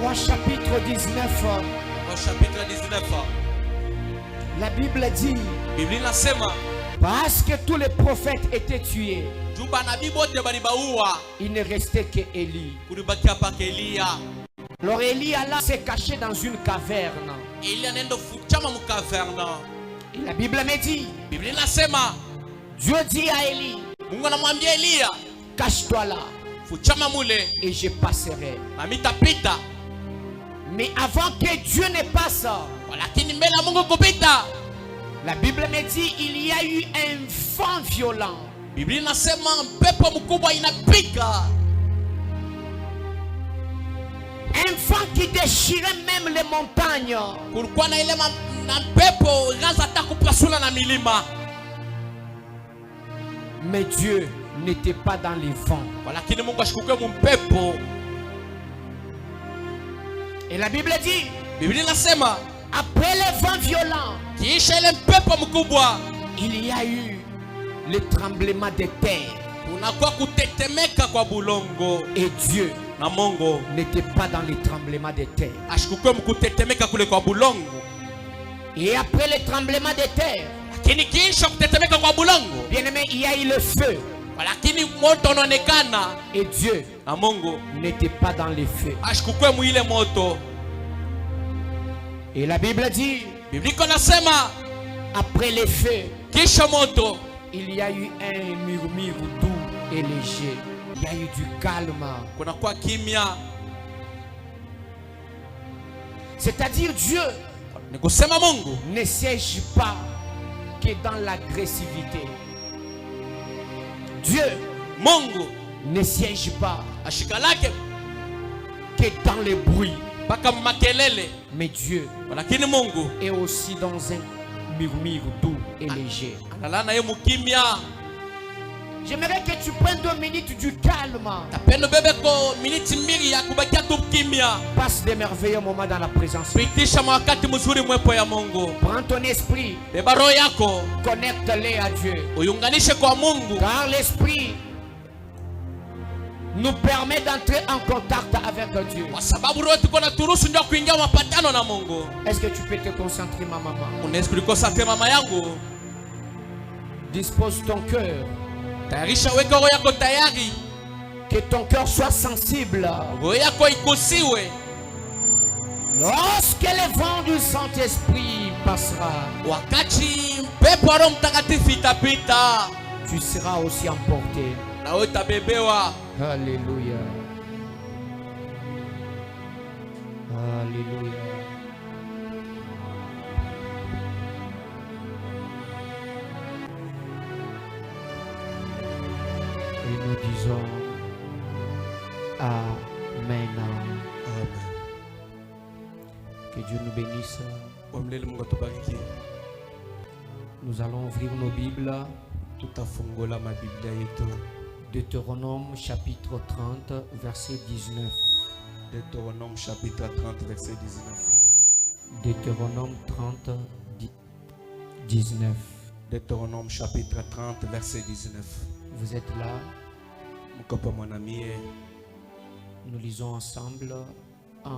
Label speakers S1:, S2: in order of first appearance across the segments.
S1: Au chapitre 19.
S2: Au chapitre 19.
S1: La Bible dit.
S2: Biblia inasema
S1: parce que tous les prophètes étaient tués. Il ne restait que Élie. Alors Élie alla se cacher dans une caverne. Et la Bible me dit, Dieu dit à Élie, cache-toi là et je passerai. Mais avant que Dieu ne passe, la Bible me dit il y a eu un vent violent. Un vent qui déchirait même les montagnes. Mais Dieu n'était pas dans les vents. Et la Bible dit, après les vents violents, il y a eu le tremblement de terre. Et Dieu n'était pas dans les tremblements de terre. Et après le tremblement de terre, bien aimé, il y a eu le feu. Et Dieu n'était pas dans les feux. Et la Bible dit, après les feux, il y a eu un murmure doux et léger. Il y a eu du calme. C'est-à-dire Dieu ne siège pas que dans l'agressivité. Dieu ne siège pas que dans le bruit. Mais Dieu est aussi dans un murmure doux et léger. J'aimerais que tu prennes 2 minutes du calme. Passe des merveilleux moments dans la présence. Prends ton esprit. Connecte-les à Dieu. Car l'esprit nous permet d'entrer en contact avec Dieu. Est-ce que tu peux te concentrer, ma maman? Dispose ton cœur. Que ton cœur soit sensible. Lorsque le vent du Saint-Esprit passera, tu seras aussi emporté. Alléluia. Alléluia. Et nous disons Amen. Amen. Que Dieu nous bénisse. Nous allons ouvrir nos Bibles. Deutéronome chapitre 30, verset 19.
S2: Deutéronome chapitre 30, verset 19.
S1: Deutéronome 30, 19.
S2: Deutéronome chapitre 30, verset 19.
S1: Vous êtes là? Nous lisons ensemble. 1,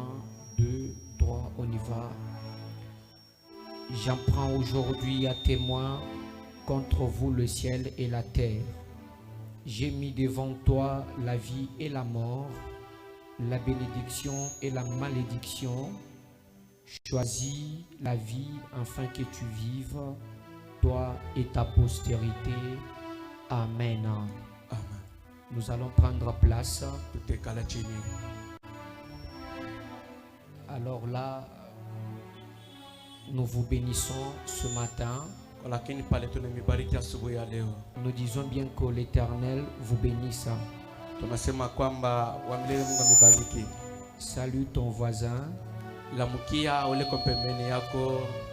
S1: 2, 3, on y va. J'en prends aujourd'hui à témoin contre vous le ciel et la terre. J'ai mis devant toi la vie et la mort, la bénédiction et la malédiction. Choisis la vie afin que tu vives, toi et ta postérité. Amen. Amen. Nous allons prendre place. Alors là, nous vous bénissons ce matin. Nous disons bien que l'Éternel vous bénisse. Salue ton voisin.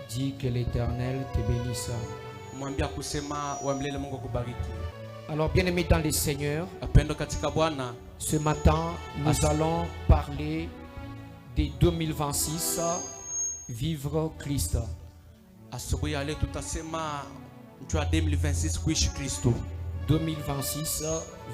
S1: Dis que l'Éternel te bénisse. Alors bien aimé dans les Seigneurs, ce matin nous allons parler de 2026, vivre Christ. 2026 2026,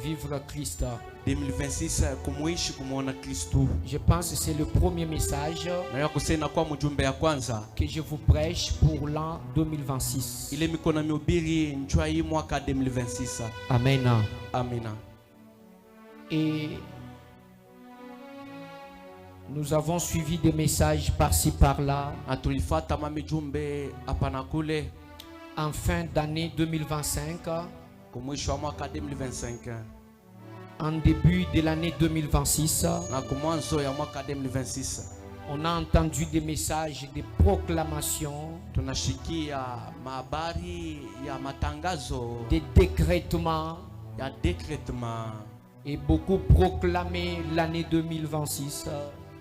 S1: vivre Christ.
S2: 2026 kumuishi kumuona Kristo.
S1: Je pense que c'est le premier message
S2: Na kusema kwa mjumbe ya kwanza
S1: que je vous prêche pour l'an 2026.
S2: ile mikona mihubiri njua hii mwaka 2026.
S1: Amen.
S2: Amina.
S1: Et nous avons suivi des messages par-ci par-là.
S2: Atulifata mamijumbe hapa na kule.
S1: En fin d'année 2025,
S2: Kumwisho wa mwaka 2025.
S1: en début de l'année 2026,
S2: Na kumwanzo ya mwaka 2026.
S1: on a entendu des messages de proclamation,
S2: Tunashikia mahabari ya matangazo
S1: des décrètements
S2: ya decretement
S1: et beaucoup proclamé l'année 2026.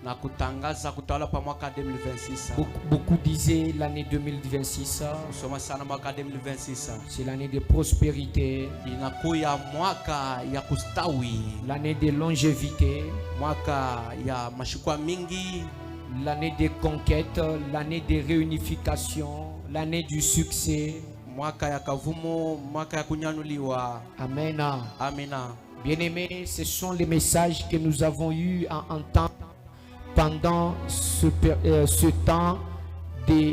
S2: na kutangaza kutawala pa mwaka 2026.
S1: Beaucoup disaient l'année 2026,
S2: Kusoma sana mwaka 2026.
S1: c'est l'année de prospérité,
S2: Inakuya mwaka ya kustawi,
S1: l'année de longévité,
S2: mwaka ya mashikwa mingi,
S1: l'année des conquêtes, l'année de réunification, l'année du succès.
S2: mwaka ya kavumo, mwaka ya kunyanuliwa.
S1: Amen.
S2: Amina.
S1: Bien-aimés, ce sont les messages que nous avons eu à entendre pendant ce temps de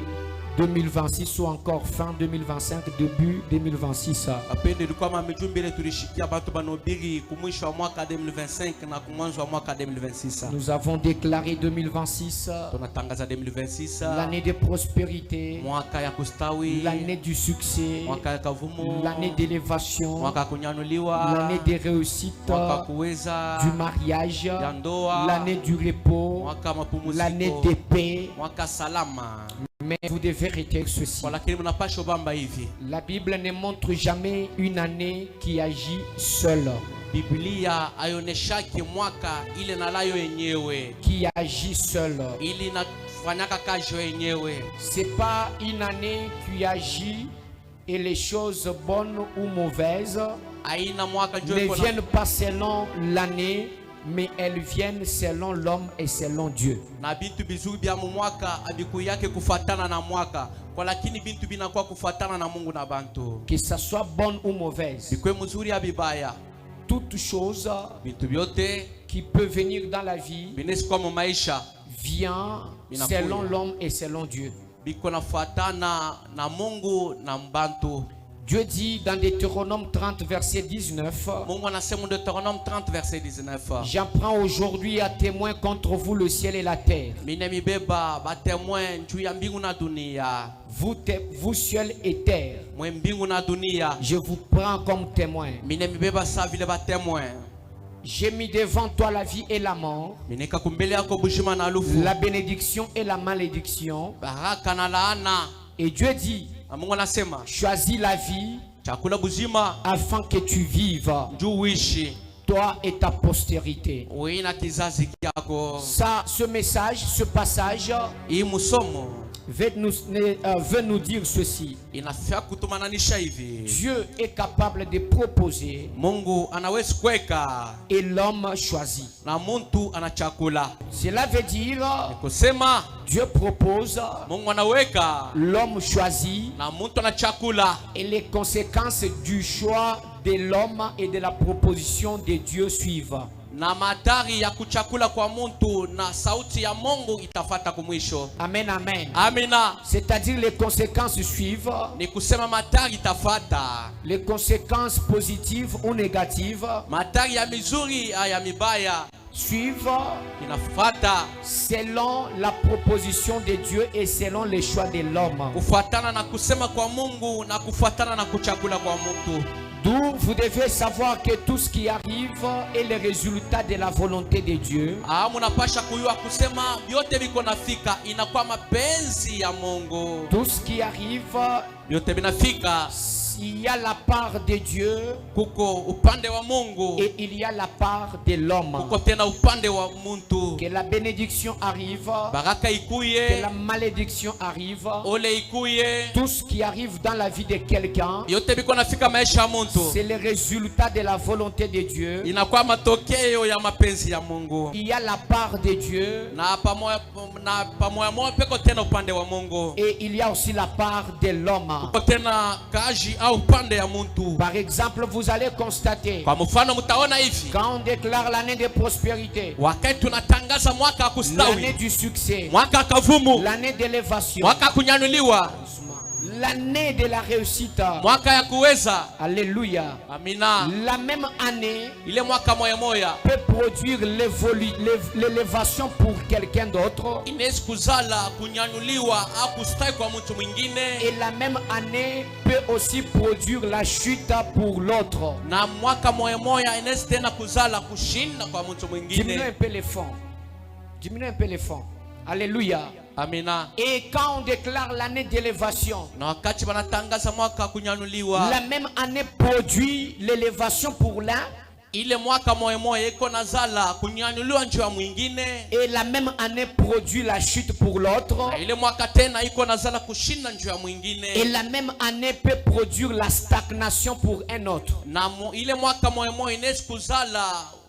S1: 2026 ou encore fin 2025, début 2026.
S2: Apende ilikuwa mamijumbe ile tulishikia batu banobiri kumwisho wa mwaka 2025 na kumwanzo wa mwaka 2026.
S1: Nous avons déclaré 2026
S2: Tunatangaza 2026
S1: l'année de prospérité,
S2: mwaka ya kustawi,
S1: l'année du succès,
S2: mwaka ya kavumo,
S1: l'année d'élévation,
S2: mwaka ya kunyanuliwa,
S1: l'année des réussites,
S2: mwaka kuweza,
S1: du mariage,
S2: ya ndoa,
S1: l'année du repos,
S2: mwaka mapumziko,
S1: l'année de paix.
S2: mwaka salama.
S1: Mais vous devez retenir ceci.
S2: Kwa lakini mnapaswa bamba hivi.
S1: La Bible ne montre jamais une année qui agit seule,
S2: Biblia haioneshaki mwaka ile nalayo yenyewe,
S1: qui agit seule.
S2: ili nafanyaka kazi yenyewe.
S1: C'est pas une année qui agit et les choses bonnes ou mauvaises
S2: Aina mwaka
S1: ne
S2: njoo
S1: viennent pas selon l'année, mais elles viennent selon l'homme et selon Dieu.
S2: na bintu bizuri bya mwaka abiku yake kufatana na mwaka, kwa lakini bintu binakuwa kufatana na Mungu na bantu.
S1: Que ça soit bonne ou mauvaise,
S2: Bikwe mzuri ya bibaya,
S1: toute chose
S2: bintu byote
S1: qui peut venir dans la vie
S2: binesi kwa maisha
S1: vient selon l'homme et selon Dieu.
S2: biko nafatana na Mungu na mbantu.
S1: Dieu dit dans Deutéronome 30 verset 19,
S2: Mungu anasema Deutéronome 30 verset 19.
S1: j'en prends aujourd'hui à témoin contre vous le ciel et la terre.
S2: Mine mibeba ba témoin juu ya mbingu na dunia.
S1: Vous ciel et terre,
S2: Mwe mbingu na dunia.
S1: je vous prends comme témoin.
S2: Mine mibeba sa vile ba témoin.
S1: J'ai mis devant toi la vie et la mort,
S2: Mineka kumbele yako bushima na lufu.
S1: la bénédiction et la malédiction.
S2: Baraka na laana.
S1: Et Dieu dit,
S2: Mungu anasema
S1: choisis la vie
S2: chakula buzima
S1: afin que tu vives,
S2: juu uishi
S1: toi et ta postérité.
S2: wewe na kizazi kyako.
S1: Ça, ce message, ce passage
S2: Hii musomo
S1: veut nous dire ceci.
S2: inafaa kutumananisha hivi.
S1: Dieu est capable de proposer
S2: Mungu anaweza kuweka
S1: et l'homme choisit.
S2: na muntu anachakula.
S1: Cela veut dire
S2: Kusema
S1: Dieu propose,
S2: Mungu anaweka
S1: l'homme choisit,
S2: na muntu anachakula,
S1: et les conséquences du choix de l'homme et de la proposition de Dieu suivent.
S2: na matari ya kuchakula kwa muntu na sauti ya Mungu itafata kumwisho.
S1: Amen, amen.
S2: Amina.
S1: C'est-à-dire les conséquences suivent,
S2: Ni kusema matari itafata.
S1: les conséquences positives ou négatives
S2: Matari ya mizuri ya mibaya
S1: suivent
S2: inafata
S1: selon la proposition de Dieu et selon les choix de l'homme.
S2: kufuatana na kusema kwa Mungu na kufuatana na kuchakula kwa Mungu.
S1: D'où vous devez savoir que tout ce qui arrive est le résultat de la volonté de Dieu.
S2: Munapasha kuyua kusema vyote viko nafika inakuwa mapenzi ya Mungu.
S1: Tout ce qui arrive,
S2: Vyote vinafika,
S1: il y a la part de Dieu
S2: kuko upande wa Mungu,
S1: et il y a la part de l'homme.
S2: kuko tena upande wa muntu.
S1: Que la bénédiction arrive,
S2: Baraka
S1: que
S2: ikuye,
S1: la malédiction arrive,
S2: ole ikuye,
S1: tout ce qui arrive dans la vie de quelqu'un,
S2: vyote viko nafika maisha ya muntu.
S1: c'est le résultat de la volonté de Dieu.
S2: Inakuwa matokeo ya mapenzi ya Mungu.
S1: Il y a la part de Dieu
S2: Na pamoja peko tena upande wa Mungu.
S1: et il y a aussi la part de l'homme.
S2: Kuko tena kaji au upande ya muntu.
S1: Par exemple, vous allez constater,
S2: Kwa mfano mtaona hivi,
S1: quand on déclare l'année de prospérité,
S2: wakati tunatangaza mwaka wa
S1: l'année
S2: kustawi,
S1: du succès,
S2: mwaka wa kavumu,
S1: l'année d'élévation,
S2: mwaka wa kunyanyuliwa,
S1: l'année de la réussite.
S2: mwaka ya kuweza.
S1: Alléluia.
S2: Amina.
S1: La même année
S2: Ile mwaka moya moya
S1: peut produire l'élévation pour quelqu'un d'autre.
S2: inaweza kuzala kunyanyuliwa au kustawi kwa mtu mwingine,
S1: Et la même année peut aussi produire la chute pour l'autre.
S2: na mwaka moya moya inaweza tena kuzala kushinda kwa mtu
S1: Diminue
S2: mwingine.
S1: un peu les fonds. Diminue un peu les fonds. Alléluia.
S2: Amina.
S1: Et quand on déclare l'année d'élévation,
S2: Na wakati wanatangaza mwaka wa kunyanyuliwa,
S1: la même année produit l'élévation pour l'un.
S2: ile mwaka moya moya iko nazala kunyanyuliwa njia mwingine,
S1: Et la même année produit la chute pour l'autre.
S2: na ile mwaka tena iko nazala kushinda njia mwingine,
S1: Et la même année peut produire la stagnation pour un autre.
S2: na ile mwaka moya moya inaweza kuzala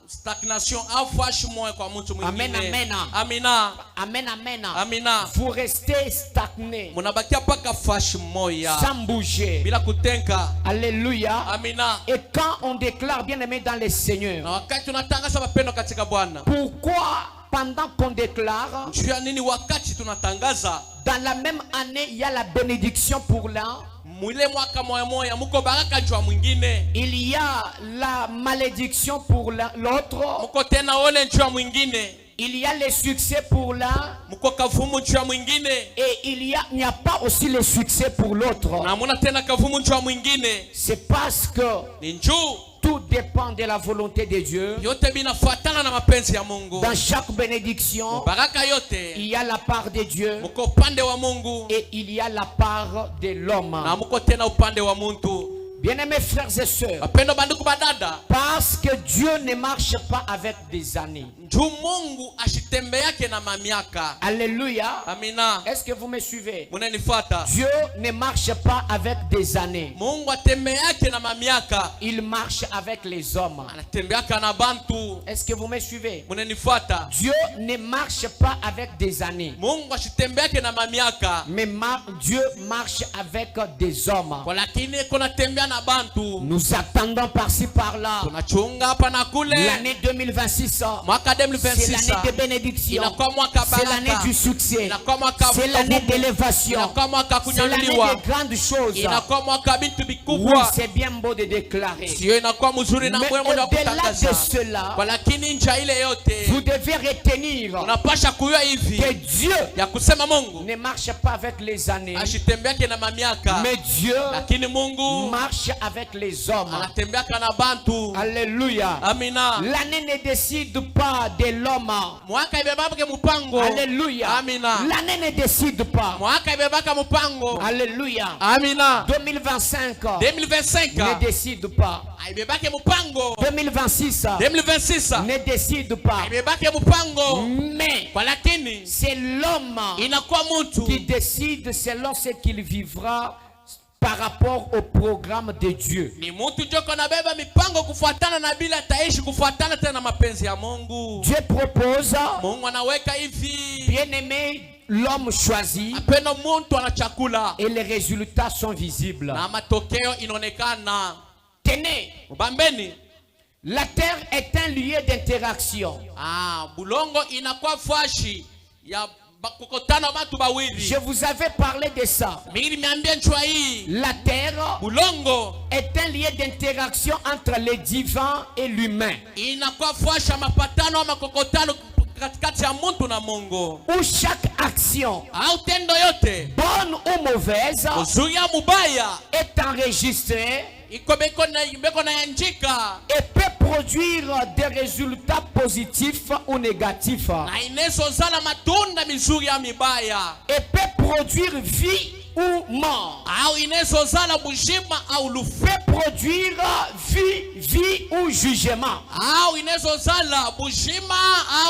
S2: stagnation au fashi moya kwa mtu mwingine.
S1: Amen, amen.
S2: Amina.
S1: Amen, amen.
S2: Amina.
S1: Vous restez stagné,
S2: Munabakia paka fashi moya
S1: sans bouger.
S2: bila kutenka.
S1: Alléluia.
S2: Amina.
S1: Et quand on déclare bien aimé dans le Seigneur,
S2: Na wakati tunatangaza mapendo katika Bwana,
S1: pourquoi pendant qu'on déclare,
S2: juu ya nini wakati tunatangaza
S1: dans la même année, il y a la bénédiction pour l'un,
S2: mwile mwaka moya moya muko baraka juu ya mwingine,
S1: il y a la malédiction pour l'autre,
S2: muko tena ole juu ya mwingine,
S1: il y a le succès pour l'un,
S2: muko kavumu juu ya mwingine,
S1: et il n'y a pas aussi le succès pour l'autre.
S2: na muna tena kavumu juu ya mwingine.
S1: C'est parce que
S2: Ni njuu
S1: tout dépend de la volonté de Dieu.
S2: yote binafuatana na mapenzi ya Mungu.
S1: Dans chaque bénédiction,
S2: Baraka yote
S1: il y a la part de Dieu
S2: muko upande wa Mungu,
S1: et il y a la part de l'homme.
S2: na muko tena upande wa muntu.
S1: Bien-aimés frères et sœurs,
S2: Wapendwa bandugu badada,
S1: parce que Dieu ne marche pas avec des années.
S2: njuu Mungu ashitembeake na mamiaka.
S1: Alléluia.
S2: Amina.
S1: Est-ce que vous me suivez?
S2: Munanifuata?
S1: Dieu ne marche pas avec des années.
S2: Mungu atembeake na mamiaka,
S1: Il marche avec les hommes.
S2: anatembeaka na bantu.
S1: Est-ce que vous me suivez?
S2: Munanifuata?
S1: Dieu ne marche pas avec des années.
S2: Mungu ashitembeake na mamiaka,
S1: Mais Dieu marche avec des hommes.
S2: kwa lakini kuna tembea na bantu.
S1: Nous attendons par-ci par-là.
S2: Tunachunga hapa na kule.
S1: L'année 2026,
S2: Mwaka
S1: c'est
S2: 2026
S1: l'année de bénédiction.
S2: inakuwa mwaka
S1: C'est l'année
S2: baraka,
S1: du succès.
S2: inakuwa mwaka
S1: C'est l'année
S2: vumu,
S1: d'élévation.
S2: inakuwa mwaka
S1: C'est l'année
S2: kunyanyuliwa,
S1: des grandes choses.
S2: inakuwa mwaka bintu
S1: Oui,
S2: bikubwa.
S1: c'est bien beau de déclarer.
S2: Sio inakuwa mzuri na
S1: Mais
S2: mwema wa
S1: au-delà
S2: kutangaza.
S1: de cela,
S2: Kwa lakini nja ile yote
S1: vous devez retenir
S2: unapasha kuyua hivi
S1: que Dieu
S2: ya kusema Mungu
S1: ne marche pas avec les années,
S2: ashitembeake na mamiaka,
S1: mais Dieu
S2: lakini Mungu
S1: marche avec les hommes.
S2: anatembeaka na bantu.
S1: Alléluia.
S2: Amina.
S1: L'année ne décide pas de l'homme.
S2: Mwaka ibebake mupango.
S1: Alléluia.
S2: Amina.
S1: L'année ne décide pas.
S2: Mwaka ibebaka mupango.
S1: Alléluia.
S2: Amina.
S1: 2025
S2: 2025
S1: ne décide pas.
S2: ibebake mupango.
S1: 2026
S2: 2026
S1: ne décide pas.
S2: ibebake mupango.
S1: Mais
S2: Kwa lakini
S1: c'est l'homme
S2: inakuwa
S1: qui
S2: mtu
S1: décide selon ce qu'il vivra par rapport au programme de Dieu.
S2: ni mtu joko nabeba mipango kufuatana na bila taishi kufuatana tena na mapenzi ya Mungu.
S1: Dieu propose,
S2: Mungu anaweka hivi,
S1: bien-aimé, l'homme choisit
S2: apenda mtu ana chakula
S1: et les résultats sont visibles.
S2: na matokeo inaonekana.
S1: Tenez,
S2: Bambeni,
S1: la terre est un lieu d'interaction.
S2: bulongo inakuwa fashi ya kukutana watu bawili.
S1: Je vous avais parlé de ça.
S2: Mimi nimeambia njua hii,
S1: La terre
S2: bulongo
S1: est un lieu d'interaction entre le divin et l'humain,
S2: inakuwa fashi ya mapatano ama kokotano katikati ya mtu na Mungu.
S1: où chaque action,
S2: Au tendo yote
S1: bonne ou mauvaise,
S2: uzuri ya mubaya
S1: est enregistrée
S2: iko beko na yanjika
S1: et peut produire des résultats positifs ou négatifs,
S2: na inezozala matunda mizuri ya mibaya,
S1: et peut produire vie ou mort,
S2: au inezozala bujima au lufu,
S1: peut produire vie ou jugement.
S2: au inezozala bujima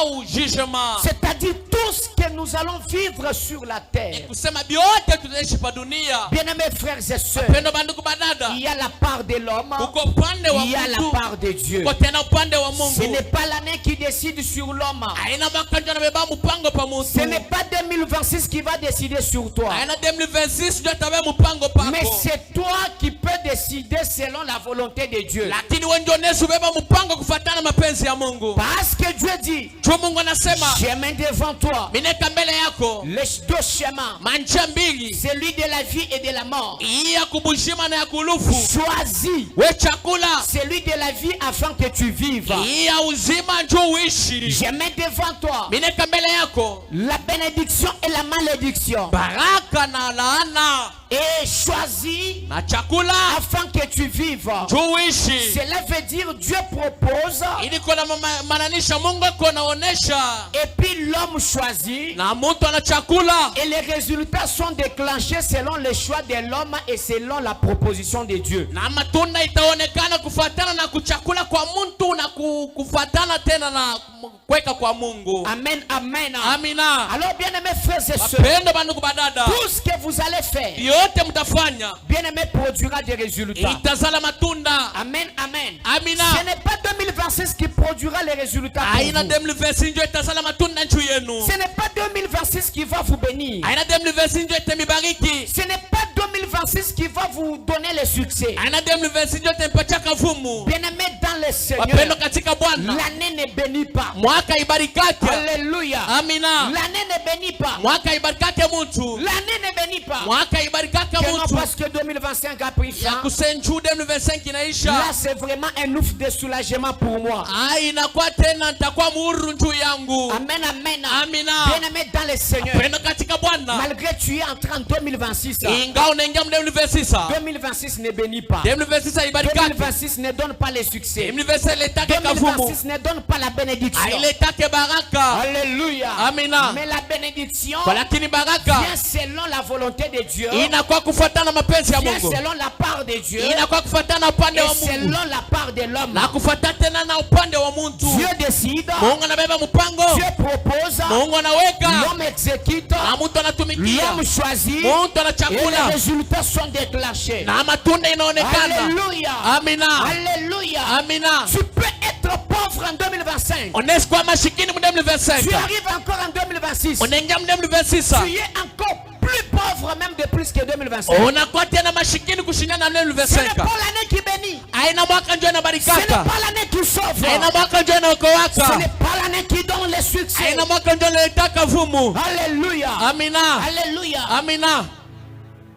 S2: au jugement.
S1: C'est-à-dire tout ce que nous allons vivre sur la terre.
S2: Kusema biote tutaishi pa dunia.
S1: Bien-aimés frères et sœurs,
S2: Pendo bandugu badada,
S1: il y a la part de l'homme,
S2: uko upande wa
S1: il y a la
S2: Mungu,
S1: part de Dieu.
S2: uko tena upande wa
S1: Ce
S2: Mungu.
S1: n'est pas l'année qui décide sur l'homme.
S2: Aina makanjo na beba mpango pa
S1: Ce
S2: mutu.
S1: n'est pas 2026 qui va décider sur toi.
S2: Aina 2026 ndio tabe mpango
S1: Mais
S2: pako.
S1: c'est toi qui peux décider selon la volonté de Dieu.
S2: lakini wewe ndio unayebeba mpango kufuatana mapenzi ya Mungu.
S1: Parce que Dieu dit,
S2: Juu Mungu anasema,
S1: je mets devant toi
S2: mineka mbele yako
S1: les deux chemins,
S2: manjia mbili,
S1: celui de la vie et de la mort.
S2: hii ya kubushima na ya kulufu.
S1: Choisis
S2: We chakula,
S1: celui de la vie afin que tu vives.
S2: hii ya uzima njoo uishi.
S1: Je mets devant toi
S2: Mineka mbele yako
S1: la bénédiction et la malédiction.
S2: baraka na laana,
S1: Et choisis
S2: na chakula
S1: afin que tu vives.
S2: njoo uishi.
S1: Cela veut dire Dieu propose
S2: Ili kuna mananisha Mungu ako naonesha,
S1: et puis l'homme choisit.
S2: na mtu ana chakula,
S1: Et les résultats sont déclenchés selon le choix de l'homme et selon la proposition de Dieu.
S2: na matunda itaonekana kufuatana na kuchakula kwa mtu na kufuatana tena na kuweka kwa Mungu.
S1: Amen, amen.
S2: Amina.
S1: Alors bien-aimés frères et sœurs,
S2: Wapendwa bandugu badada,
S1: tout ce que vous allez faire,
S2: yote mtafanya
S1: bien-aimés, produira des résultats.
S2: itazala matunda.
S1: Amen, amen.
S2: Amina.
S1: Ce n'est pas 2026 qui produira les résultats pour
S2: Aina
S1: vous.
S2: 2026 ndio itazala matunda njuu yenu.
S1: Ce n'est pas 2026 qui va vous bénir.
S2: Aina 2026 ndio itamibariki.
S1: Ce n'est pas 2026 qui va vous donner le succès.
S2: Aina 2026 ndio itampatia kavumu.
S1: Bien-aimés dans le Seigneur,
S2: Wapendwa katika Bwana,
S1: l'année ne bénit pas.
S2: mwaka ibarikake.
S1: Alléluia.
S2: Amina.
S1: L'année ne bénit pas.
S2: Mwaka ibarikake mtu.
S1: L'année ne bénit pas.
S2: Mwaka ibarikake
S1: Que non
S2: mtu.
S1: parce que 2025 a pris
S2: Ya
S1: fin.
S2: kusenju 2025 inaisha.
S1: Là, c'est vraiment un ouf de soulagement pour moi.
S2: Inakuwa tena nitakuwa muhuru njuu yangu.
S1: Amen, amen.
S2: Amina.
S1: Bien-aimé dans le Seigneur,
S2: Wapendwa katika Bwana,
S1: malgré tu es entré en 2026,
S2: ingawa unaingia 2026,
S1: 2026 ne bénit pas.
S2: 2026 haibarikake.
S1: 2026 ne donne pas le succès.
S2: 2026 iletake kavumu.
S1: 2026 ne donne pas la bénédiction.
S2: Hailetake baraka.
S1: Alléluia.
S2: Amina.
S1: Mais la bénédiction
S2: Kwa lakini baraka
S1: vient selon la volonté de Dieu,
S2: inakuwa kufuatana mapenzi ya
S1: vient
S2: Mungu.
S1: selon la part de Dieu
S2: Inakuwa kufuatana upande
S1: et
S2: wa Mungu.
S1: selon la part de l'homme.
S2: Na kufuatana tena na upande wa mtu.
S1: Dieu décide,
S2: Mungu anabeba mpango.
S1: Dieu propose,
S2: Mungu anaweka.
S1: l'homme exécute,
S2: Na mtu anatumikia.
S1: l'homme choisit
S2: Mtu ana
S1: et les
S2: chakula.
S1: résultats sont déclenchés.
S2: Na matunda inaonekana.
S1: Alléluia.
S2: Amina.
S1: Alléluia.
S2: Amina.
S1: Tu peux être pauvre en 2025.
S2: Unaweza kuwa masikini mu
S1: Tu
S2: 2025.
S1: arrives encore en 2026.
S2: Unaingia mu 2026.
S1: Tu es encore plus pauvre même de plus que 2025.
S2: Unakuwa tena masikini kushindana na
S1: Ce n'est
S2: 2025.
S1: pas l'année qui bénit.
S2: Aina mwaka njoo
S1: Ce n'est
S2: inabarikaka.
S1: pas l'année qui sauve.
S2: Aina mwaka njoo
S1: Ce
S2: inaokoaka.
S1: n'est pas l'année qui donne le succès.
S2: Aina mwaka njoo inaleta vumu.
S1: Alléluia.
S2: Amina.
S1: Alléluia.
S2: Amina.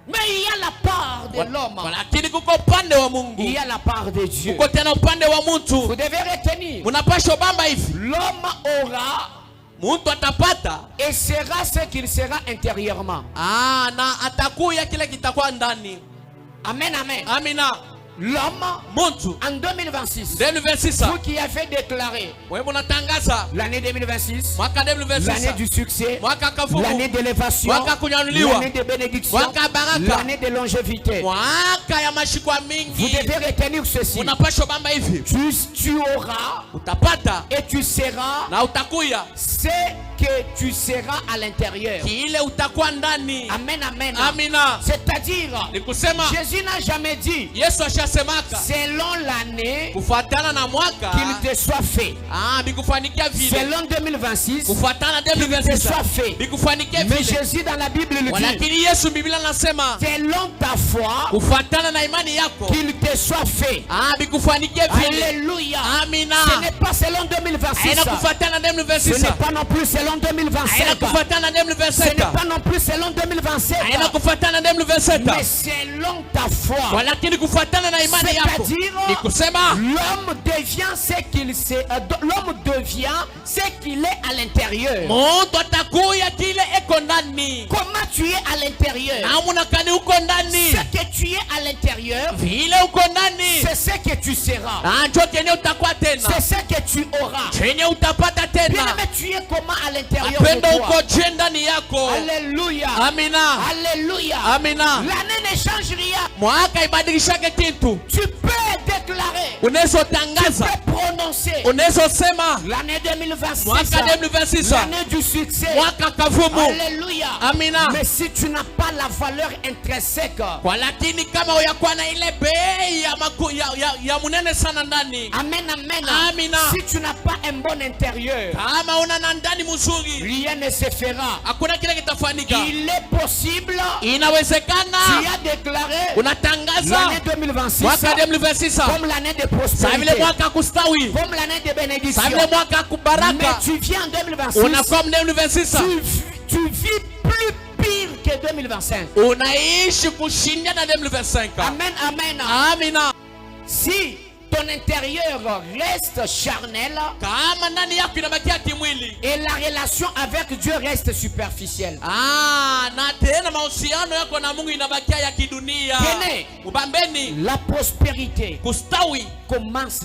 S1: Mais il y a la part de l'homme.
S2: Lakini kuko upande wa
S1: Il
S2: Mungu.
S1: y a la part de Dieu.
S2: Kuko tena upande wa
S1: Vous
S2: mtu.
S1: devez retenir.
S2: Munapaswa bamba hivi.
S1: L'homme aura
S2: Mtu atapata
S1: et sera ce qu'il sera intérieurement.
S2: na atakuya kile kitakuwa ndani.
S1: Amen, amen.
S2: Amina.
S1: L'homme
S2: Mtu
S1: en 2026,
S2: 2026.
S1: vous qui avez déclaré
S2: Wewe unatangaza
S1: l'année 2026,
S2: mwaka
S1: l'année
S2: 2026.
S1: du succès,
S2: Mwaka kavumu.
S1: l'année d'élévation,
S2: Mwaka kunyanyuliwa.
S1: l'année de bénédiction,
S2: Mwaka baraka.
S1: l'année de longévité.
S2: Mwaka ya mashikwa
S1: Vous
S2: mingi.
S1: devez retenir ceci.
S2: Unapaswa bamba hivi.
S1: Tu auras
S2: Utapata
S1: et tu seras
S2: na utakuya
S1: ce que tu seras à l'intérieur.
S2: kile utakuwa ndani.
S1: Amen, amen.
S2: Amina.
S1: C'est-à-dire,
S2: Ni kusema
S1: Jésus n'a jamais dit,
S2: Yesu ashasemaka
S1: selon l'année
S2: kufuatana na mwaka
S1: qu'il te soit fait.
S2: bikufanikia vile.
S1: Selon 2026,
S2: Kufuatana na
S1: qu'il te
S2: 2026
S1: soit fait.
S2: bikufanikia
S1: Mais
S2: vile.
S1: Jésus dans la Bible le dit,
S2: Walakini Yesu Biblia anasema
S1: selon ta foi,
S2: kufuatana na imani yako
S1: qu'il te soit fait.
S2: bikufanikia vile.
S1: Alléluia.
S2: Amina.
S1: Ce n'est pas selon 2026.
S2: Haina kufuatana na
S1: Ce
S2: 2026.
S1: n'est pas non plus selon 2025.
S2: Haina kufuatana na
S1: Ce n'est
S2: 2027.
S1: pas non plus selon 2027.
S2: Haina kufuatana na 2027.
S1: Mais selon ta foi.
S2: Walakini kufuatana na imani yako. Ni kusema
S1: L'homme devient ce qu'il est à l'intérieur.
S2: mtu atakuya kile eko ndani.
S1: Comment tu es à l'intérieur?
S2: Namuna kani uko ndani.
S1: Ce que tu es à l'intérieur,
S2: Vile uko ndani.
S1: c'est ce que tu seras.
S2: Njo kenye utakuwa tena.
S1: C'est ce que tu auras.
S2: Chenye utapata
S1: Bien
S2: tena.
S1: aimé, tu es comment à l'intérieur de
S2: Apenda uko
S1: toi?
S2: je ndani yako.
S1: Alléluia.
S2: Amina.
S1: Alléluia.
S2: Amina.
S1: L'année ne change rien.
S2: Mwaka ibadilishake kitu.
S1: Tu peux déclarer.
S2: Unaweza
S1: Tu
S2: tangaza.
S1: peux prononcer. annoncer
S2: unaweza sema
S1: l'année 2026,
S2: mwaka 2026
S1: l'année du succès.
S2: mwaka kavumu.
S1: Alléluia.
S2: Amina.
S1: Mais si tu n'as pas la valeur intrinsèque,
S2: Kwa lakini kama uyakuwa na ile bei ya munene sana ndani.
S1: amen, amen.
S2: Amina.
S1: Si tu n'as pas un bon intérieur,
S2: Kama una na ndani mzuri,
S1: rien ne se fera.
S2: hakuna kile kitafanyika.
S1: Il est possible,
S2: Inawezekana
S1: tu as déclaré
S2: unatangaza
S1: l'année 2026
S2: mwaka 2026
S1: comme l'année de
S2: sa vile
S1: prospérité,
S2: mwaka kustawi,
S1: comme l'année de
S2: sa
S1: bénédiction.
S2: vile mwaka
S1: Mais
S2: kubaraka.
S1: tu viens en 2026,
S2: Unakuwa 2026
S1: tu vis plus pire que 2025.
S2: unaishi kushinda na 2025.
S1: Amen, amen.
S2: Amina.
S1: Si ton intérieur reste charnel
S2: Kama ndani yako inabakia kimwili,
S1: et la relation avec Dieu reste superficielle,
S2: na tena mahusiano yako na Mungu inabakia ya kidunia.
S1: Kene.
S2: Ubambeni,
S1: la prospérité
S2: kustawi
S1: commence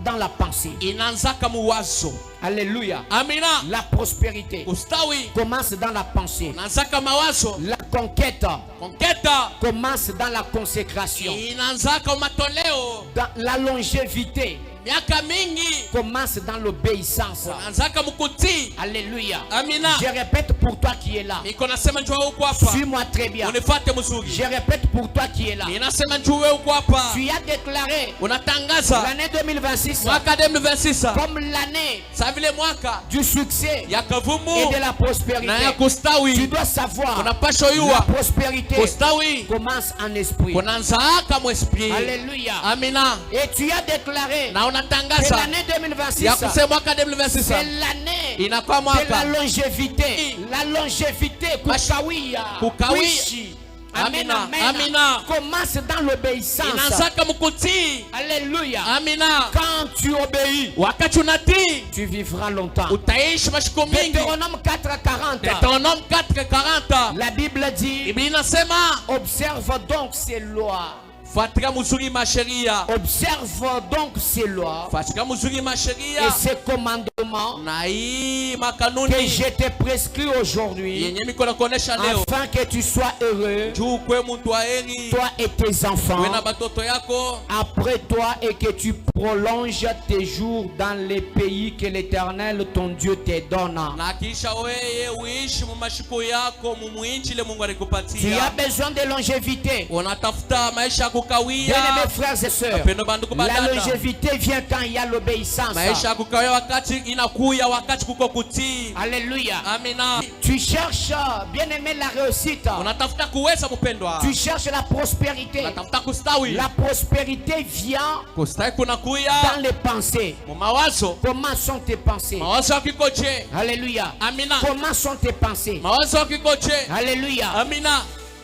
S1: dans la pensée.
S2: inaanzaka muwazo.
S1: Alléluia.
S2: Amina.
S1: La prospérité
S2: Kustawi
S1: commence dans la pensée.
S2: inaanzaka mawazo.
S1: La conquête
S2: Konketa
S1: commence dans la consécration.
S2: inaanzaka matoleo.
S1: Dans la longévité
S2: Miaka mingi
S1: commence dans l'obéissance.
S2: inaanzaka mkutii.
S1: Alléluia.
S2: Amina.
S1: Je répète pour toi qui es là.
S2: Niko nasema njoo huko hapa.
S1: Suis-moi très bien.
S2: Unifuate mzuri.
S1: Je répète pour toi qui es là.
S2: Ninasema njoo huko hapa.
S1: Tu as déclaré
S2: Unatangaza
S1: l'année 2026
S2: mwaka 2026
S1: comme l'année
S2: sa vile mwaka
S1: du succès
S2: ya kavumu
S1: et de la
S2: na
S1: prospérité.
S2: ya
S1: Tu
S2: kustawi.
S1: dois savoir,
S2: Unapaswa
S1: la
S2: yua
S1: prospérité
S2: kustawi
S1: commence en esprit.
S2: kunaanzaaka mu esprit.
S1: Alléluia.
S2: Amina.
S1: Et tu as déclaré
S2: Na
S1: que
S2: unatangaza
S1: l'année 2026,
S2: ya kusema mwaka
S1: c'est
S2: 2026
S1: l'année
S2: inakuwa
S1: de
S2: mwaka
S1: la longévité. La longévité, kukawia,
S2: Kukawia.
S1: kuishi. Amen,
S2: Amina.
S1: amen.
S2: Amina.
S1: Commence dans l'obéissance.
S2: inaanzaka mkutii.
S1: Alléluia.
S2: Amina.
S1: Quand tu obéis,
S2: Wakati unatii
S1: tu vivras longtemps.
S2: utaishi mashiko mingi.
S1: Deutéronome 4:40.
S2: Deutéronome 4:40
S1: La Bible dit,
S2: Biblia inasema
S1: observe donc ces lois.
S2: fuatilia mzuri masheria.
S1: Observe donc ces lois
S2: Fuatilia mzuri
S1: et
S2: masheria
S1: ces commandements
S2: na hii
S1: que
S2: makanuni
S1: je te prescris aujourd'hui,
S2: yenye miko nakuonesha leo
S1: afin que tu sois heureux,
S2: juu kwe mtu wa heri
S1: toi et tes enfants,
S2: we na batoto yako
S1: après toi, et que tu prolonges tes jours dans les pays que l'Éternel ton Dieu te donne.
S2: na kisha weye uishi mu mashiko yako mu mwinchi ile Mungu
S1: Tu as
S2: alikupatia.
S1: besoin de longévité.
S2: Unatafuta maisha ya kukawia.
S1: Bien-aimés frères et sœurs,
S2: Wapendwa bandugu
S1: la
S2: badada,
S1: longévité vient quand il y a l'obéissance.
S2: maisha ya kukawia wakati inakuya wakati kuko kutii.
S1: Alléluia.
S2: Amina.
S1: Tu cherches, bien-aimé, la réussite.
S2: Unatafuta kuweza mpendwa.
S1: Tu cherches la prospérité.
S2: Unatafuta kustawi.
S1: La prospérité vient
S2: Kustawi kunakuya
S1: dans les pensées.
S2: mu mawazo.
S1: Comment sont tes pensées?
S2: Mawazo yako ikoje?
S1: Alléluia.
S2: Amina.
S1: Comment sont tes pensées?
S2: Mawazo yako ikoje?
S1: Alléluia.
S2: Amina.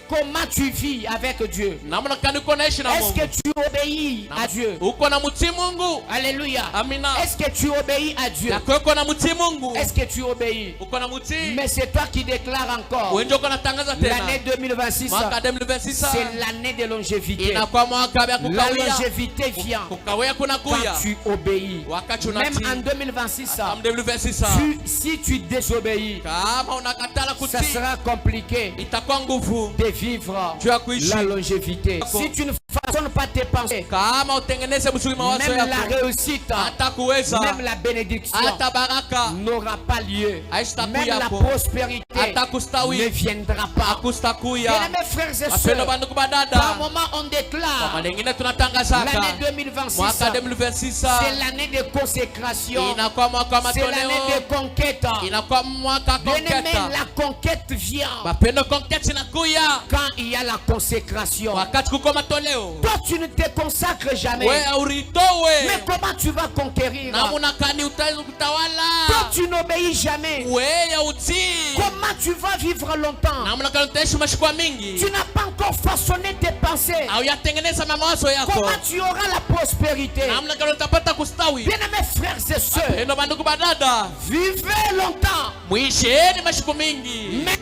S1: Comment tu vis avec Dieu?
S2: Namna gani uko naishi na
S1: Est-ce
S2: Mungu?
S1: que tu obéis à Dieu?
S2: Uko na mtii Mungu?
S1: Alléluia.
S2: Amina.
S1: Est-ce que tu obéis à Dieu?
S2: Yako uko na mtii Mungu?
S1: Est-ce que tu obéis?
S2: Uko na mtii?
S1: Mais c'est toi qui déclares encore.
S2: Wewe ndio uko natangaza tena.
S1: L'année 2026,
S2: Mwaka 2026
S1: c'est l'année de longévité.
S2: inakuwa mwaka ya
S1: La
S2: kukawia.
S1: longévité vient
S2: Kukawia kunakuya
S1: quand tu obéis.
S2: wakati
S1: Même
S2: unatii.
S1: en 2026,
S2: Kama 2026
S1: si tu désobéis,
S2: kama unakatala
S1: ça
S2: kutii
S1: sera compliqué
S2: itakuwa nguvu
S1: de vivre
S2: juu ya kuishi.
S1: la longévité. Si tu ne façonnes pas tes pensées,
S2: Kama utengeneze mzuri mawazo
S1: même la
S2: yako,
S1: réussite,
S2: hata kuweza,
S1: même la bénédiction
S2: hata baraka
S1: n'aura pas lieu.
S2: haitakuya
S1: Même la
S2: hapo,
S1: prospérité
S2: hata
S1: ne
S2: kustawi
S1: viendra pas.
S2: hakustakuya.
S1: Bien-aimés frères et
S2: Wapendwa
S1: sœurs,
S2: bandugu
S1: par
S2: badada,
S1: moment on
S2: kwa
S1: déclare
S2: malengine tunatangazaka
S1: l'année 2026,
S2: mwaka 2026
S1: c'est l'année de consécration,
S2: inakuwa mwaka wa
S1: c'est l'année
S2: matoleo,
S1: de conquête.
S2: inakuwa mwaka
S1: Bien-aimés,
S2: konketa.
S1: la conquête vient
S2: Mapendo konketa inakuya
S1: quand il y a la consécration.
S2: wakati kuko matoleo.
S1: Toi, tu ne te consacres jamais.
S2: We auritowe
S1: Mais comment tu vas conquérir?
S2: namuna kani utaweza
S1: Toi,
S2: kutawala.
S1: tu n'obéis jamais.
S2: We ya utii
S1: Comment tu vas vivre longtemps?
S2: namuna kani utaishi mashikwa mingi
S1: Tu n'as pas encore façonné tes pensées.
S2: au yatengeneza mawazo yako.
S1: Comment tu auras la prospérité?
S2: Namna kani utapata kustawi.
S1: Bien-aimés frères et sœurs,
S2: Endo bandugu badada,
S1: vivez longtemps.
S2: muisheni mashiku mingi.
S1: Mais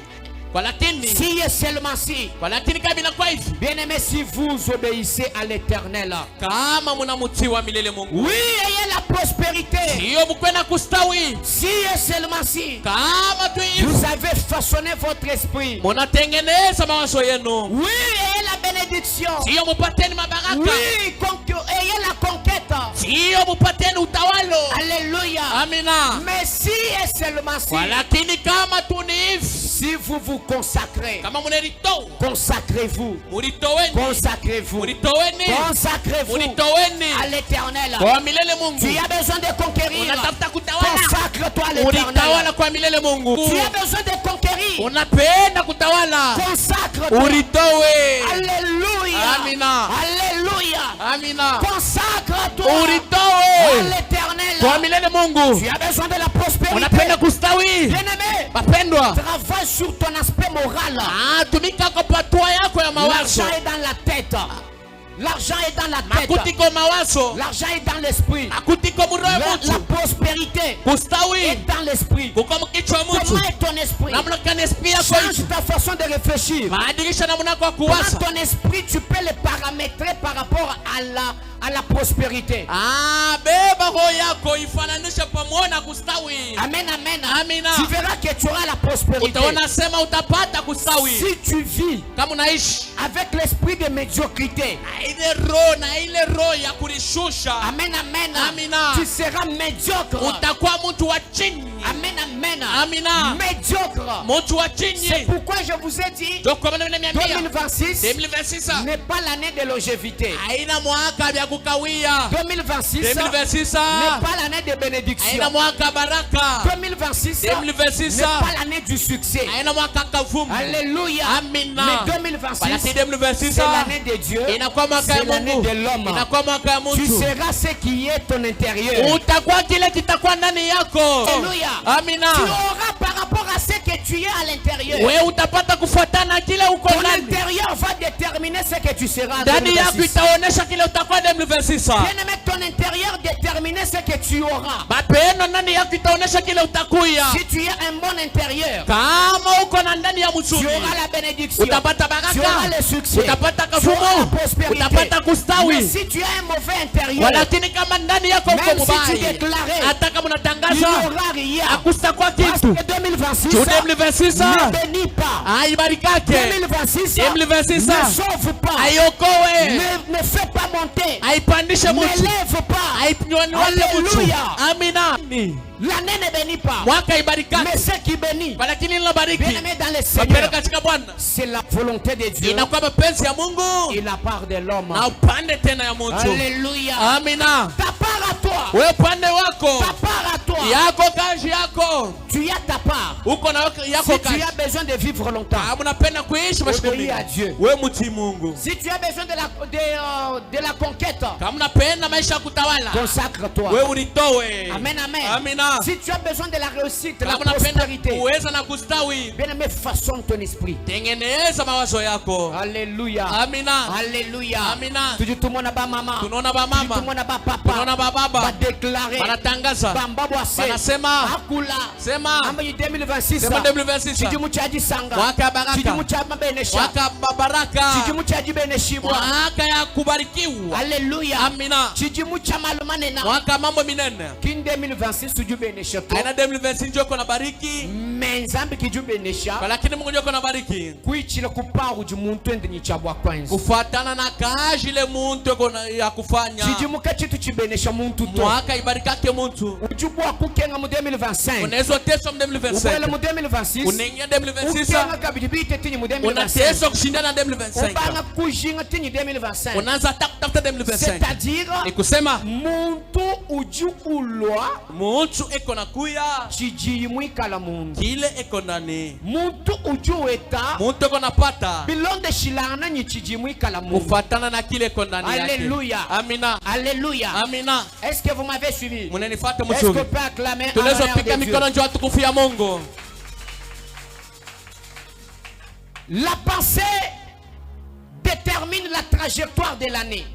S2: Kwa lakini
S1: si et seulement si,
S2: kama inakuwa hivi,
S1: bien-aimés, si vous obéissez à l'Éternel,
S2: kama munamutii wa milele Mungu,
S1: oui, ayez la prospérité.
S2: hiyo mkwenda kustawi.
S1: Si et seulement si,
S2: Kama tu hivi
S1: vous avez façonné votre esprit.
S2: munatengeneza mawazo yenu,
S1: Oui, ayez la bénédiction.
S2: hiyo mupateni mabaraka,
S1: Oui, ayez la conquête.
S2: hiyo ndio mupateni utawalo.
S1: Alléluia.
S2: Amina.
S1: Mais si et seulement si,
S2: Lakini kama tunifu,
S1: si vous vous consacrez,
S2: kama munelito,
S1: consacrez-vous,
S2: mulitoweni,
S1: consacrez-vous,
S2: mulitoweni,
S1: consacrez-vous
S2: mulitoweni
S1: à l'éternel.
S2: kwa milele Mungu.
S1: Tu as besoin de conquérir.
S2: Unatafuta kutawala,
S1: Consacre-toi à l'éternel.
S2: ulitawala kwa milele Mungu.
S1: Tu as besoin de conquérir.
S2: Unapenda kutawala,
S1: Consacre-toi.
S2: ulitowe.
S1: Alléluia.
S2: Amina.
S1: Alléluia.
S2: Amina.
S1: Consacre-toi à
S2: Ulitowe
S1: l'éternel.
S2: kwa milele Mungu.
S1: Tu as besoin de la prospérité.
S2: Unapenda kustawi,
S1: Bien-aimé,
S2: wapendwa.
S1: travaille sur ton aspect moral.
S2: Tumika kwa patua yako ya mawazo.
S1: L'argent est dans la tête. L'argent est dans la tête.
S2: Makutiko mawazo,
S1: L'argent est dans l'esprit.
S2: makutiko muroho
S1: La
S2: mutu.
S1: prospérité est
S2: Kustawi
S1: dans l'esprit.
S2: kuko mkichwa mutu.
S1: Comment est ton esprit?
S2: Namna gani esprit yako
S1: Change
S2: hicho?
S1: ta façon de réfléchir.
S2: Badilisha namna kwa
S1: Comment
S2: kuwaza.
S1: ton esprit, tu peux le paramétrer par rapport à la prospérité.
S2: Beba roho yako ifananishe pamoja na kustawi.
S1: Amen, amen.
S2: Amina.
S1: Tu verras que tu auras la prospérité.
S2: Utaona sema utapata kustawi.
S1: Si tu vis
S2: Kama unaishi
S1: avec l'esprit de médiocrité,
S2: na ile roho ya kurishusha.
S1: amen, amen.
S2: Amina.
S1: Tu seras médiocre.
S2: Utakuwa mtu wa chini.
S1: Amen, amen.
S2: Amina.
S1: Médiocre.
S2: Mtu wa
S1: C'est
S2: chini.
S1: pourquoi je vous ai dit,
S2: Ndio kwa maana nimeniambia
S1: 2026
S2: 2026
S1: n'est pas l'année de longévité.
S2: haina mwaka vya kukawia.
S1: 2026 n'est
S2: 2026
S1: pas l'année de bénédiction.
S2: haina mwaka baraka.
S1: 2026
S2: 2026
S1: n'est pas l'année du succès.
S2: haina mwaka kavumu.
S1: Alléluia.
S2: Amina.
S1: Mais 2026,
S2: Lakini 2026
S1: c'est l'année de Dieu.
S2: inakuwa mwaka ya
S1: C'est l'année
S2: Mungu.
S1: de l'homme.
S2: Inakuwa mwaka ya
S1: Tu
S2: mtu.
S1: seras ce qui est ton intérieur.
S2: Utakuwa kile kitakuwa ndani yako.
S1: Alléluia.
S2: Amina.
S1: Tu auras par rapport à ce que tu es à l'intérieur.
S2: Wewe utapata kufuatana kile uko
S1: Ton
S2: ndani.
S1: intérieur va déterminer ce que tu seras en
S2: Ndani yako
S1: 2026.
S2: itaonesha kile utakuwa 2026.
S1: Bien-aimé, ton intérieur déterminer ce que tu auras.
S2: Mapendo ndani yako itaonesha kile utakuya.
S1: Si tu as un bon intérieur,
S2: Kama uko na ndani ya
S1: tu
S2: mzuri,
S1: auras la bénédiction.
S2: utapata
S1: Tu auras
S2: baraka,
S1: le succès.
S2: utapata
S1: Tu auras la
S2: kafumu,
S1: prospérité.
S2: utapata kustawi.
S1: Mais si tu as un mauvais intérieur,
S2: Walakini kama ndani yako uko
S1: même si tu
S2: mubaya,
S1: déclarais,
S2: hata kama
S1: il n'y
S2: unatangaza
S1: aura rien.
S2: akustakuwa
S1: Parce
S2: kitu.
S1: que 2026
S2: 2026
S1: ne bénit pas.
S2: haibarikake,
S1: 2026
S2: 2026
S1: ne sauve pas.
S2: haiokoe,
S1: Ne fais pas monter.
S2: haipandishe
S1: Ne
S2: mtu,
S1: lève pas.
S2: haipnyanyue mtu.
S1: Alléluia.
S2: Amina.
S1: L'année ne bénit pas.
S2: Mwaka
S1: Mais
S2: haibarikake,
S1: ce qui bénit,
S2: lakini linabariki.
S1: bien-aimé dans le
S2: Mapendo
S1: Seigneur,
S2: katika Bwana
S1: c'est la volonté de Dieu
S2: inakuwa mapenzi ya Mungu
S1: et la part de l'homme.
S2: na upande tena ya mtu.
S1: Alléluia.
S2: Amina.
S1: Ta part à toi.
S2: Wewe upande wako
S1: Ta part à toi.
S2: yako, kazi yako
S1: Tu as ta part.
S2: uko na yako
S1: Si tu
S2: kazi.
S1: as besoin de vivre longtemps,
S2: Kama unapenda kuishi masiku
S1: obéis
S2: mingi,
S1: à Dieu.
S2: wewe mtii Mungu.
S1: Si tu as besoin de la conquête,
S2: Kama unapenda maisha ya kutawala,
S1: consacre-toi.
S2: wewe ulitowe.
S1: Amen, amen.
S2: Amina.
S1: Si tu as besoin de la réussite, de la
S2: Kama unapenda
S1: prospérité,
S2: kuweza na kustawi,
S1: bien-aimé, façonne ton esprit.
S2: tengeneza mawazo yako.
S1: Alléluia.
S2: Amina.
S1: Alléluia.
S2: Amina.
S1: Tujitumona ba mama.
S2: Tunaona ba mama,
S1: Tujitumona ba papa.
S2: tunaona ba baba
S1: Ba déclarer.
S2: wanatangaza,
S1: Bamba boise.
S2: wanasema
S1: Akula.
S2: sema
S1: Amba yu 2026.
S2: sema 2026
S1: Chijimu chaji sanga.
S2: mwaka ya baraka,
S1: Chijimu cha mabenesha.
S2: mwaka baraka,
S1: Chijimu chaji beneshibwa.
S2: mwaka ya kubarikiwa.
S1: Alléluia.
S2: Amina.
S1: Chijimu cha malumanena.
S2: Mwaka mambo minene.
S1: Kin 2026 tuju benesha to.
S2: Aina 2026 ndio kuna bariki,
S1: Menzambi kiju benesha.
S2: lakini Mungu ndio kuna bariki.
S1: Kuichila kuparu jumuntu endinyi chabwa kwanza.
S2: Kufuatana na kazi ile muntu ya kufanya.
S1: Chijimu kachitu chibenesha muntu to.
S2: Mwaka ibarikake muntu.
S1: Ujubu wa kukenga mu 2025.
S2: Unaweza teso mu
S1: Ukwela
S2: 2027.
S1: mu 2026.
S2: Unaingia 2026.
S1: Ukenga kabidibite tinyi mu 2025.
S2: Unateso kushindana na
S1: Ubanga
S2: 2025.
S1: kujinga tinyi 2025.
S2: Unaanza tafuta 2025.
S1: C'est-à-dire
S2: Ni kusema
S1: muntu ujukulwa
S2: muntu eko nakuya
S1: chijiyi mwikala muntu.
S2: kile eko ndani.
S1: Muntu ujuweta
S2: Muntu eko napata
S1: bilonde shilana nyi chijiyi mwikala muntu.
S2: kufuatana na kile eko ndani yake.
S1: Alléluia.
S2: Amina.
S1: Alléluia.
S2: Amina.
S1: Est-ce que vous m'avez suivi?
S2: Munanifuata
S1: Est-ce qu'on
S2: mzuri.
S1: peut acclamer en
S2: Tunaweza
S1: l'honneur
S2: pika
S1: de Dieu?
S2: mikono njoo tukufu ya Mungu.
S1: La pensée détermine la trajectoire de l'année.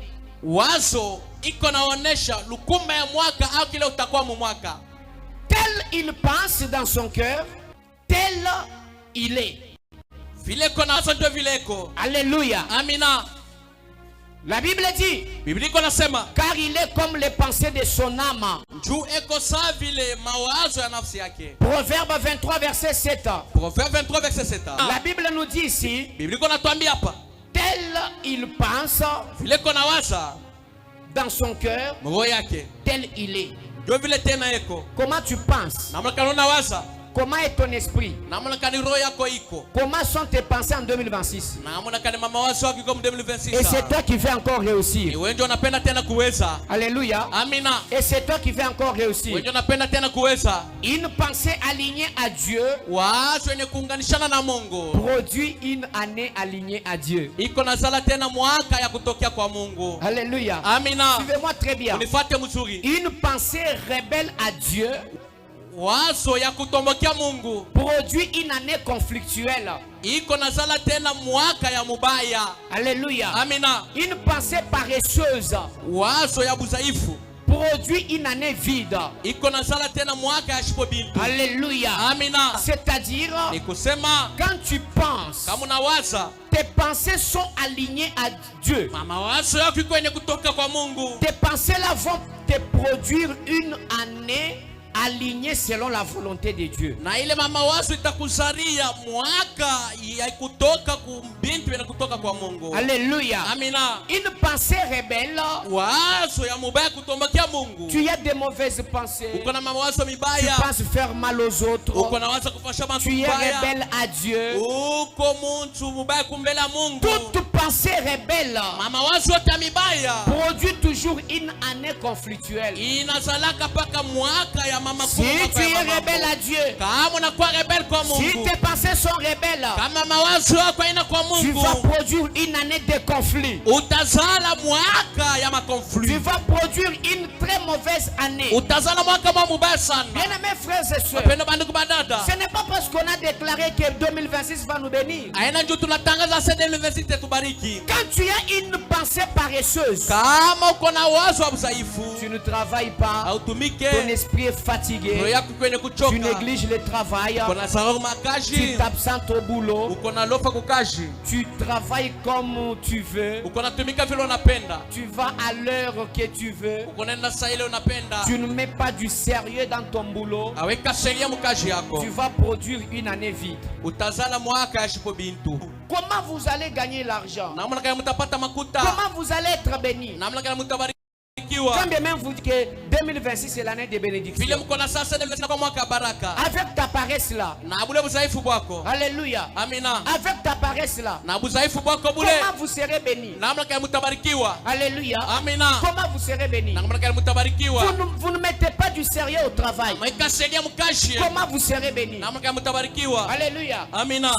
S2: Wazo iko naonesha lukuma ya mwaka au kile utakuwa mu mwaka.
S1: Tel il pense dans son cœur, tel il est.
S2: Vile iko na wazo ndio vile iko.
S1: Alléluia.
S2: Amina.
S1: La Bible dit,
S2: Biblia iko nasema
S1: car il est comme les pensées de son âme.
S2: juu eko saa vile mawazo ya nafsi yake.
S1: Proverbe 23, verset 7.
S2: Proverbe 23 verset 7.
S1: La Bible nous dit ici,
S2: Biblia iko natuambia hapa
S1: tel il pense,
S2: vile iko na waza
S1: dans son cœur tel il est. Comment tu penses? Comment est ton esprit? Comment sont tes pensées en 2026? Et c'est toi qui vas encore réussir. Alléluia. Et c'est toi qui vas encore réussir. Une pensée alignée à Dieu produit une année alignée à Dieu. Alléluia. Suivez-moi très bien. Une pensée rebelle à Dieu produit une année conflictuelle. Alléluia. Une pensée paresseuse produit une année vide. Alléluia. C'est-à-dire, quand tu penses, tes pensées sont alignées à Dieu. Tes pensées-là vont te produire une année aligné selon la volonté de Dieu. Alléluia. Une pensée rebelle, tu as des mauvaises pensées, tu penses faire mal aux autres, tu es rebelle à Dieu. Toute pensée rebelle produit toujours une année conflictuelle. Si tu es rebelle à Dieu, si tes pensées sont rebelles, tu vas produire une année de conflit. Tu vas produire une très mauvaise année. Bien-aimés frères et sœurs, ce n'est pas parce qu'on a déclaré que 2026 va nous bénir. Quand tu as une pensée paresseuse, tu ne travailles pas, ton esprit est fatigué, tu négliges le travail, tu t'absentes au boulot, tu travailles comme tu veux, tu vas à l'heure que tu veux, tu ne mets pas du sérieux dans ton boulot, tu vas produire une année vide. Comment vous allez gagner l'argent? Comment vous allez être béni? Quand bien même vous dites que 2026 c'est l'année de bénédiction, avec ta paresse là, alléluia, avec ta paresse là, comment vous serez béni? Alléluia, comment vous serez béni? Vous ne mettez pas du sérieux au travail, comment vous serez béni? Alléluia.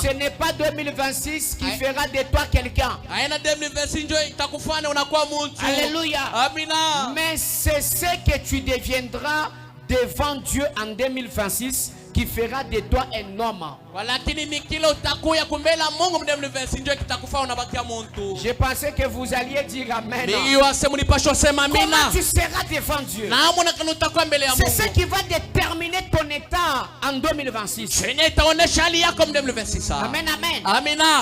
S1: Ce n'est pas 2026 qui fera de toi quelqu'un. Alléluia. Mais c'est ce que tu deviendras devant Dieu en 2026 qui fera de toi un homme. Je pensais que vous alliez dire amen. Comment tu seras devant Dieu? C'est ce qui va déterminer ton état en 2026. Amen, amen.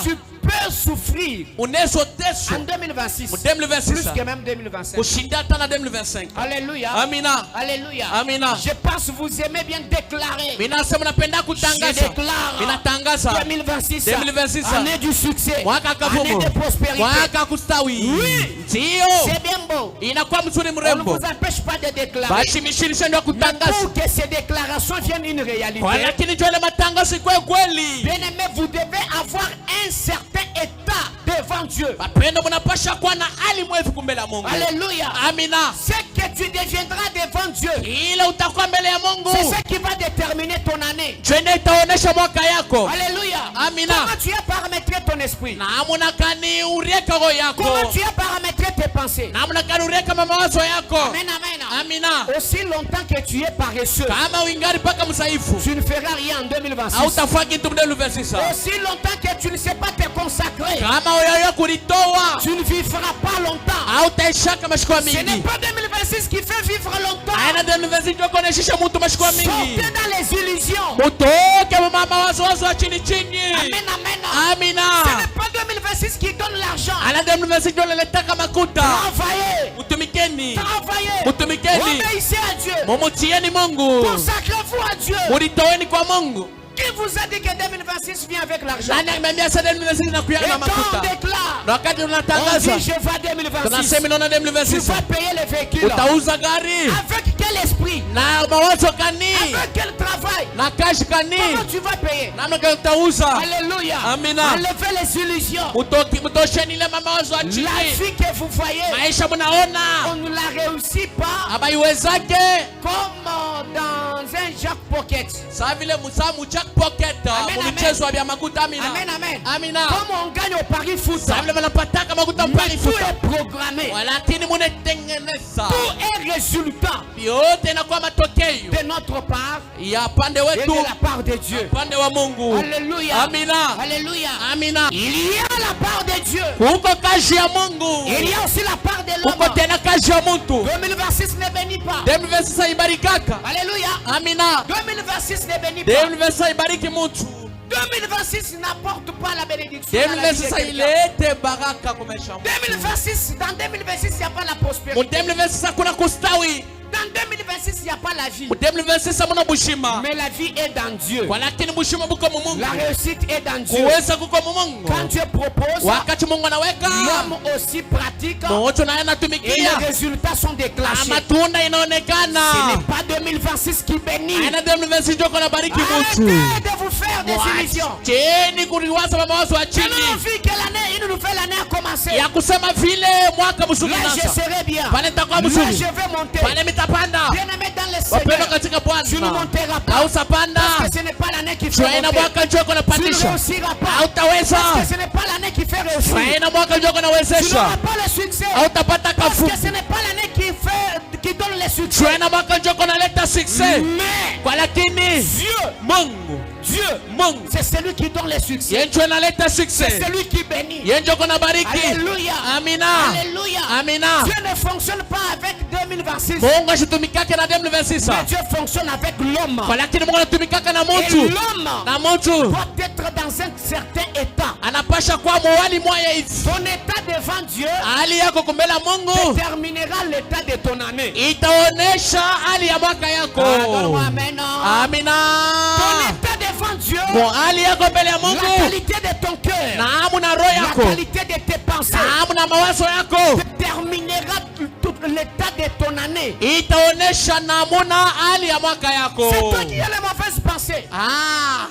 S1: Tu peux souffrir en 2026 plus que même 2025. Alléluia. Alléluia. Je pense que vous aimez bien déclarer. Je déclare 2026 année du succès, année de prospérité. Oui, c'est bien beau. On ne vous empêche pas de déclarer, mais pour que ces déclarations viennent une réalité, bien aimé, vous devez avoir un certain état devant Dieu. Alléluia. Ce que tu deviendras devant Dieu, c'est ce qui va déterminer ton année. Alléluia. Comment tu as paramétré ton esprit? Comment tu as paramétré tes pensées? Amen, amen. Aussi longtemps que tu es paresseux, tu ne feras rien en 2026. Aussi longtemps que tu ne sais pas te consacrer, tu ne vivras pas longtemps. Ce n'est pas 2026 qui fait vivre longtemps. Sortez dans les illusions. Amen, amen. Ce n'est pas 2026 qui donne l'argent. Travaillez. Obéissez à Dieu. Consacrez-vous à Dieu. Qui Qui vous a dit que 2026 vient avec l'argent?
S2: Nani amemwambia sasa 2026 inakuja
S1: Et
S2: na
S1: quand on
S2: mafuta?
S1: déclare,
S2: Na wakati
S1: on
S2: tunatangaza,
S1: dit je vais 2026.
S2: tunasema inaona
S1: Tu
S2: 2026.
S1: vas payer les véhicules.
S2: Utauza gari
S1: Avec quel esprit?
S2: na mawazo kani
S1: Avec quel travail?
S2: na cash kani
S1: Comment tu vas payer?
S2: namna gani utauza.
S1: Alléluia.
S2: Amina.
S1: Enlevez les illusions.
S2: Mtosheni ile mawazo ya
S1: La
S2: chini.
S1: vie que vous voyez,
S2: Maisha mnaona
S1: on ne la réussit pas
S2: abaiwezake
S1: comme dans un Jack Pocket.
S2: saa vile musamu Jack Pocket
S1: Amen,
S2: mu
S1: amen.
S2: michezo ya makuta. Amina.
S1: Amen, amen.
S2: Amina.
S1: Comme on gagne au pari foot.
S2: Saa vile wanapataka makuta
S1: Mais
S2: mpali
S1: tout
S2: futa.
S1: est programmé.
S2: Lakini munetengeneza.
S1: Tout est résultat
S2: Yote inakuwa matokeo
S1: de notre part
S2: ya pande
S1: et
S2: wetu,
S1: de la part de Dieu.
S2: pande wa Mungu.
S1: Alléluia.
S2: Amina.
S1: Alléluia.
S2: Amina.
S1: Il y a la part de Dieu.
S2: Kuko kazi ya Mungu.
S1: Il y a aussi la part de
S2: Kuko
S1: l'homme.
S2: tena kazi ya mtu.
S1: 2026 ne bénit pas.
S2: 2026 ibarikaka.
S1: Alléluia.
S2: Amina.
S1: 2026 ne bénit pas.
S2: 2026 ibariki mtu.
S1: 2026 n'apporte pas la bénédiction. dans la vie de
S2: 2026
S1: quelqu'un.
S2: ilete baraka kwa maisha.
S1: 2026, dans 2026, il n'y a pas la
S2: Mu
S1: prospérité.
S2: 2026 kuna kustawi.
S1: Dans 2026, il n'y a pas la vie.
S2: Mu 2026 hamuna bushima.
S1: Mais la vie est dans Dieu.
S2: Lakini bushima buko mu Mungu.
S1: La réussite est dans Dieu.
S2: Kuweza kuko mu Mungu.
S1: Quand Dieu propose,
S2: Wakati Mungu anaweka,
S1: l'homme aussi pratique
S2: mtu naye
S1: et
S2: anatumikia.
S1: les résultats sont déclenchés.
S2: Matunda
S1: Ce
S2: inaonekana.
S1: n'est pas 2026 qui bénit.
S2: Aina 2026 ndio kuna bariki mtu.
S1: Arrêtez de vous faire des illusions.
S2: Cheni kuliwaza mawazo ya
S1: Je
S2: chini.
S1: n'ai vu que l'année, une nouvelle année a commencé.
S2: Ya kusema vile mwaka mzuri
S1: Là, je
S2: unaanza.
S1: serai bien.
S2: Pale nitakuwa
S1: Là,
S2: mzuri.
S1: je vais monter.
S2: Pale mitapanda.
S1: Bien-aimé dans le
S2: Wapendwa
S1: Seigneur,
S2: katika
S1: tu ne
S2: Bwana.
S1: monteras pas.
S2: Hautapanda.
S1: Parce que ce n'est pas l'année qui fait
S2: Twaina
S1: monter.
S2: mwaka njoo
S1: Tu ne
S2: kunapandisha.
S1: réussiras pas.
S2: Hautaweza.
S1: Parce que ce n'est pas l'année qui fait réussir.
S2: Twaina mwaka njoo
S1: Tu
S2: kunawezesha.
S1: n'auras pas le succès.
S2: Hautapata
S1: Parce
S2: kafu.
S1: que ce n'est pas l'année qui donne le succès.
S2: Twaina mwaka njoo kunaleta success.
S1: Mais
S2: Kwa lakini
S1: Dieu,
S2: Mungu, Mungu
S1: c'est celui qui donne le succès.
S2: yeye ndiye analeta
S1: C'est
S2: success.
S1: celui qui bénit.
S2: Yeye ndiye kunabariki.
S1: Alléluia.
S2: Amina.
S1: Alléluia.
S2: Amina.
S1: Dieu ne fonctionne pas avec 2026.
S2: Mungu asitumikake na 2026.
S1: Mais Dieu fonctionne avec l'homme.
S2: Kwa lakini Mungu anatumikaka na
S1: Et
S2: mtu.
S1: l'homme
S2: Na mtu
S1: doit être dans un certain état.
S2: anapasha kuwa mwali mwaya hivi.
S1: Ton état devant Dieu
S2: Hali yako kumbele Mungu
S1: déterminera l'état de ton année.
S2: itaonesha hali ya mwaka yako.
S1: Donne-moi amen.
S2: Amina.
S1: Ton état devant Dieu,
S2: Kwa hali yako mbele ya
S1: la
S2: Mungu,
S1: qualité de ton cœur,
S2: naamu na roho
S1: la
S2: yako,
S1: qualité de tes pensées
S2: naamu na mawazo yako
S1: déterminera tout l'état de ton année.
S2: itaonesha namuna hali ya mwaka yako.
S1: C'est toi qui as les mauvaises pensées.
S2: Ah,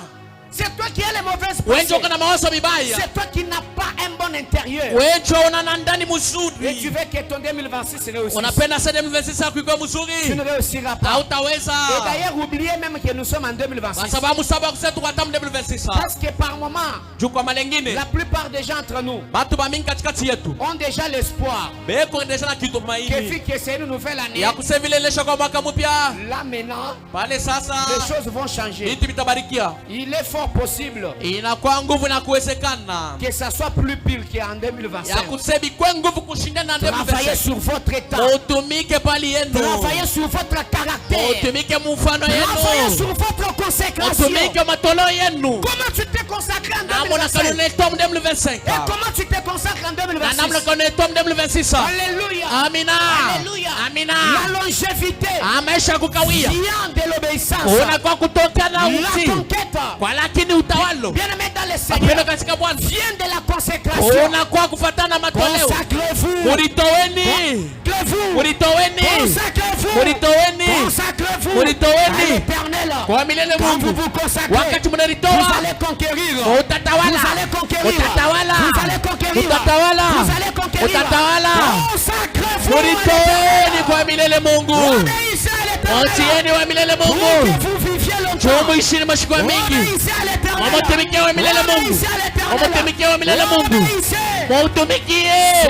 S1: C'est toi qui as les mauvaises
S2: wengi
S1: pensées.
S2: uko na mawazo mibaya.
S1: C'est toi qui n'as pas un bon intérieur.
S2: Wengi una ndani
S1: Et tu
S2: mzuri.
S1: veux que ton 2026 réussisse.
S2: Unapenda sasa 2026 yako ikuwe
S1: Tu ne
S2: mzuri.
S1: réussiras pas.
S2: Hautaweza.
S1: Et d'ailleurs, oubliez même que nous sommes en
S2: Kwa
S1: 2026.
S2: sababu saba kusema tukatamu 2026.
S1: Parce que par moment,
S2: Juu kwa malengine,
S1: la plupart des gens entre nous
S2: batu bamingi katikati yetu
S1: ont déjà l'espoir
S2: beko endesha na
S1: que
S2: kitumaini
S1: vu que c'est une nouvelle année,
S2: ya kusema vile lesha kwa mwaka mpya.
S1: là maintenant,
S2: Pale sasa
S1: les choses vont changer.
S2: vitu vitabarikia.
S1: Il est fort possible
S2: Inakuwa nguvu na kuwezekana
S1: que ça soit plus pire qu'en
S2: ya
S1: 2025.
S2: kusema kwa nguvu kushindana na
S1: Travaillez
S2: 2026.
S1: sur votre état.
S2: Utumike pali yenu.
S1: Travaillez sur votre caractère.
S2: Utumike mfano
S1: Travaillez
S2: yenu.
S1: sur votre consécration.
S2: Utumike matolo yenu.
S1: Comment tu t'es consacré en
S2: Namna
S1: 2025?
S2: kanone tom 2025.
S1: Et comment tu t'es consacré en
S2: Na
S1: 2026?
S2: namna kanone tom 2026.
S1: Alléluia.
S2: Amina.
S1: Alléluia.
S2: Amina.
S1: La longévité
S2: Amesha kukawia.
S1: vient de l'obéissance.
S2: Unakuwa kutoka na
S1: La
S2: utii.
S1: conquête,
S2: Kwa lakini utawalo.
S1: bien aimé dans le
S2: Mapendo
S1: Seigneur,
S2: katika Bwana.
S1: vient de la consécration.
S2: Unakuwa kufatana matoleo.
S1: Consacrez-vous.
S2: Mulitoweni.
S1: Consacrez-vous.
S2: Mulitoweni.
S1: Consacrez-vous.
S2: Mulitoweni.
S1: Consacrez-vous
S2: Mulitoweni.
S1: à l'Éternel.
S2: Kwa milele
S1: Quand vous
S2: Mungu.
S1: vous consacrez,
S2: Wakati
S1: vous
S2: mnalitoa.
S1: allez conquérir.
S2: Utatawala.
S1: Vous allez conquérir.
S2: Utatawala.
S1: Vous allez conquérir.
S2: Utatawala.
S1: Vous allez conquérir.
S2: Utatawala.
S1: Consacrez-vous à
S2: Mulitoweni
S1: l'Éternel.
S2: kwa milele Mungu.
S1: Obéissez à l'Éternel.
S2: Mwatieni wa milele
S1: Pour
S2: Mungu.
S1: que vous viviez longtemps.
S2: Tumuishini mashiko mingi.
S1: Obéissez à l'Éternel.
S2: Mumutumikie wa milele Mungu.
S1: Obéissez à l'Éternel.
S2: Mumutumikie wa milele Mungu.
S1: Obéissez. Ce
S2: Muutumikie.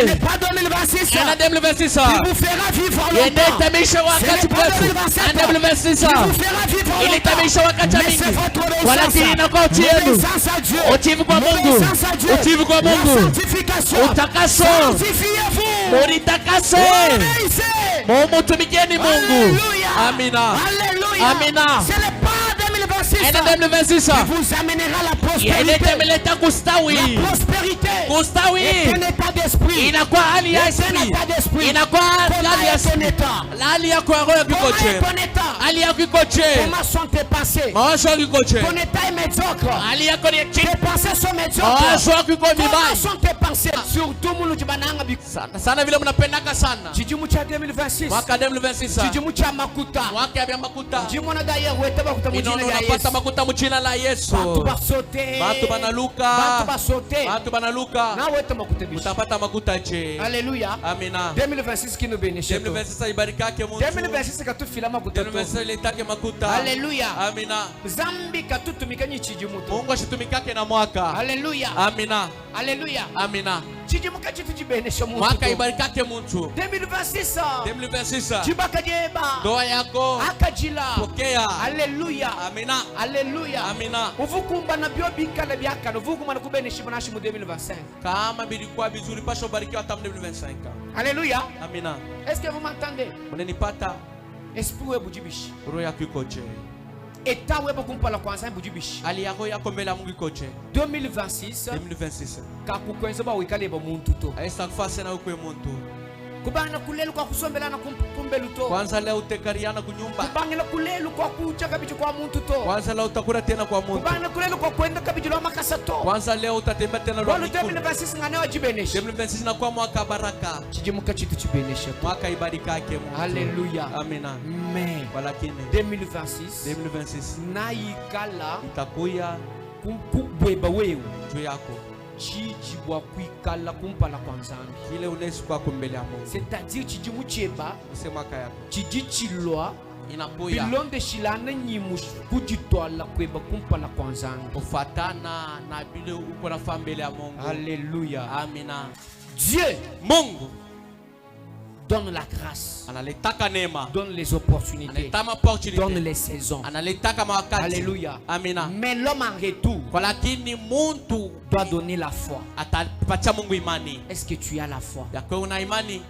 S1: n'est pas 2026
S2: Ana 2026.
S1: qui vous fera vivre longtemps.
S2: Yenetamisha
S1: Ce
S2: wakati
S1: n'est pas
S2: mrefu.
S1: 2027
S2: Ana 2026.
S1: qui vous fera vivre
S2: Ili
S1: longtemps.
S2: tamisha wakati
S1: Mais
S2: mingi.
S1: c'est votre
S2: Wala
S1: obéissance.
S2: tini na kwa utii yenu.
S1: L'obéissance à Dieu.
S2: Utiivu kwa Mungu.
S1: L'obéissance à Dieu.
S2: Utiivu kwa
S1: La
S2: Mungu.
S1: sanctification.
S2: Utakaso.
S1: Sanctifiez-vous.
S2: Mulitakase.
S1: Obéissez.
S2: Mumutumikieni Mungu.
S1: Alléluia.
S2: Amina.
S1: Alléluia.
S2: Amina.
S1: Ce n'est pas 2026
S2: Ena 2026.
S1: qui vous amènera la prospérité.
S2: Yenetameleta kustawi.
S1: La prospérité
S2: Kustawi.
S1: est un état d'esprit.
S2: Inakuwa hali ya
S1: C'est un
S2: asili.
S1: état d'esprit.
S2: Inakuwa
S1: Comment
S2: hali ya
S1: est ton
S2: asili.
S1: état?
S2: Hali yako ya roho
S1: Comment
S2: kikoje.
S1: est ton état?
S2: hali yako iko je?
S1: Comment sont tes pensées?
S2: Mawazo yako iko je?
S1: Ton état est médiocre.
S2: Hali yako ni chini.
S1: Tes pensées sont médiocres.
S2: Mawazo yako iko
S1: Comment
S2: vibaya.
S1: sont tes pensées? Surtout mulu jibananga bi.
S2: Sana sana vile mnapendaka sana.
S1: Jijimu cha 2026.
S2: Mwaka 2026.
S1: Jijimu cha makuta.
S2: Mwaka ya makuta.
S1: Jijimu na d'ailleurs wete bakuta mujina ya Yesu.
S2: Unapata makuta mujina la Yesu.
S1: Batu basote.
S2: Batu banaluka.
S1: Batu basote.
S2: Batu banaluka.
S1: Na wete makuta bishi.
S2: Utapata makuta je.
S1: Alléluia.
S2: Amina.
S1: 2026 qui nous bénisse.
S2: 2026 ibarikake Mungu.
S1: 2026 katufila makuta.
S2: 2026 litake makuta.
S1: Alléluia.
S2: Amina.
S1: Zambi katutumikanye chijimu.
S2: Mungu ashitumikake na mwaka.
S1: Alléluia.
S2: Amina.
S1: Alléluia.
S2: Amina.
S1: Chijimu kachitu jibenesha Mungu.
S2: Mwaka ibarikake Mungu.
S1: 2026.
S2: 2026.
S1: Jibaka jeba.
S2: Ndoa yako.
S1: Akajila.
S2: Pokea.
S1: Alléluia.
S2: Amina.
S1: Alléluia.
S2: Amina.
S1: Uvukumba na bio bikala byakano uvukuma na kubenesha bonashi mu 2025.
S2: Kama bilikuwa vizuri pasho barikiwa hata 2025.
S1: Alléluia.
S2: Amina.
S1: Est-ce que vous m'entendez?
S2: Unanipata?
S1: Esprit we bujibishi.
S2: Roho yako iko je?
S1: Eta we bokumpala kwanza bujibishi.
S2: Hali yako mbele ya Mungu iko je?
S1: 2026.
S2: 2026.
S1: Kakukwenza ba wikale ba muntu to.
S2: Aisa kufase na ukwe muntu.
S1: Kubana kulelu kwa kusombelana kumbelu to.
S2: Kwanza leo utekariana kunyumba.
S1: Kubangela kulelu kwa kucha kabichi kwa muntu to.
S2: Kwanza leo utakula tena kwa muntu.
S1: Kubana kulelu kwa kwenda kabichi la makasa to.
S2: Kwanza leo utatembea tena
S1: kwa
S2: roho.
S1: 2026 ngane wajibenesha.
S2: 2026 na kwa mwaka baraka.
S1: Chijimuka chitu chibenesha.
S2: Mwaka ibarikake Mungu.
S1: Alléluia.
S2: Amina.
S1: Mais
S2: walakini
S1: 2026 na ikala
S2: itakuya
S1: kubweba wewe
S2: juu yako
S1: chijibwa kuikala kumpala kwa nzambi
S2: kile unaishi kwako mbele ya Mungu,
S1: c'est-à-dire chijimucheba
S2: mwaka yako
S1: chijichilwa
S2: inakuya
S1: bilonde shilana nyimu kujitwala kweba kumpala kwa nzambi
S2: kufatana na vile uko nafaa mbele ya Mungu.
S1: Alléluia.
S2: Amina.
S1: Dieu
S2: Mungu
S1: donne la grâce,
S2: analetaka neema,
S1: donne les opportunités, donne les saisons.
S2: Analetaka mawakati.
S1: Alléluia.
S2: Amina.
S1: Mais l'homme en retour
S2: kwa lakini muntu
S1: doit donner la foi.
S2: atapatia Mungu imani.
S1: Est-ce que tu as la foi?
S2: Yako una imani?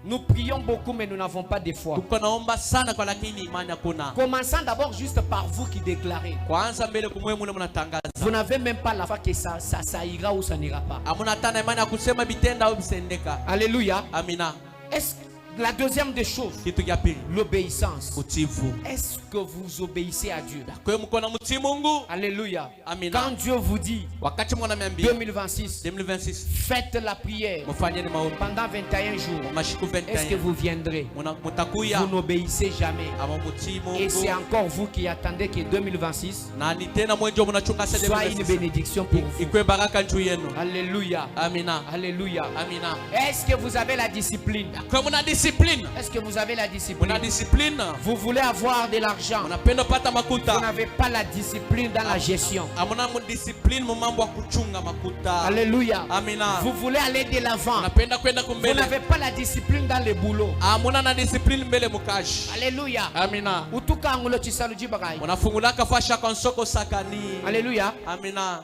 S1: Nous prions beaucoup mais nous n'avons pas de foi.
S2: Tuko naomba sana kwa lakini imani hakuna.
S1: Commençons d'abord juste par vous qui déclarez.
S2: Kwanza mbele kumwe mune mnatangaza.
S1: Vous n'avez même pas la foi que ça ira ou ça n'ira pas.
S2: Amuna tana imani ya kusema bitenda au bisendeka.
S1: Alléluia.
S2: Amina.
S1: Est-ce la deuxième des choses,
S2: kitu ya pili,
S1: l'obéissance.
S2: utifu.
S1: Est-ce que vous obéissez à Dieu?
S2: Kwa hiyo mko na mtii Mungu.
S1: Alléluia.
S2: Amina.
S1: Quand Dieu vous dit
S2: wakati mwana miambia
S1: 2026 faites la prière
S2: mfanyeni maombi
S1: pendant 21 jours,
S2: mashiku 21,
S1: est-ce que vous viendrez?
S2: Mutakuya.
S1: Vous n'obéissez jamais.
S2: Ama mtii Mungu.
S1: Et c'est encore vous qui attendez que 2026
S2: na ni tena mwenjo mnachunga sasa
S1: soit une bénédiction pour vous.
S2: Ikwe baraka juu yenu.
S1: Alléluia.
S2: Amina.
S1: Alléluia.
S2: Amina.
S1: Est-ce que vous avez la discipline?
S2: Kwa mna discipline.
S1: Est-ce que vous avez la discipline?
S2: Mna discipline.
S1: Vous voulez avoir de l'argent.
S2: Mnapenda pata makuta.
S1: Vous n'avez pas la discipline dans la gestion.
S2: Amuna discipline mu mambo ya kuchunga makuta.
S1: Alléluia.
S2: Amina.
S1: Vous voulez aller de l'avant.
S2: Mnapenda kwenda
S1: Vous
S2: kumbele.
S1: n'avez pas la discipline dans le boulot.
S2: Amuna na discipline mbele mukashi.
S1: Alléluia.
S2: Amina.
S1: Utuka angulo chisaluji bagai.
S2: Mnafungulaka fasha konsoko sakani.
S1: Alléluia.
S2: Amina.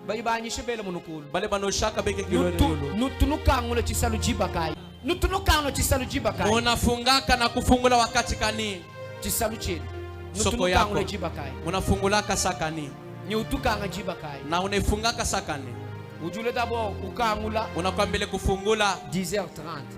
S1: Baibanyishe bele munukulu.
S2: Bale banoshaka beke kilolo.
S1: Nutunuka angulo chisaluji bagai. Nutunuka angulo chisaluji bagai.
S2: Munafungaka na kufungula wakati kani.
S1: Chisaluji.
S2: Soko yako.
S1: Munafungulaka
S2: sakani.
S1: Ni utuka angaji bagai.
S2: Na unafungaka sakani.
S1: Ujule d'abord ukangula.
S2: Unakwambele kufungula
S1: 10h30.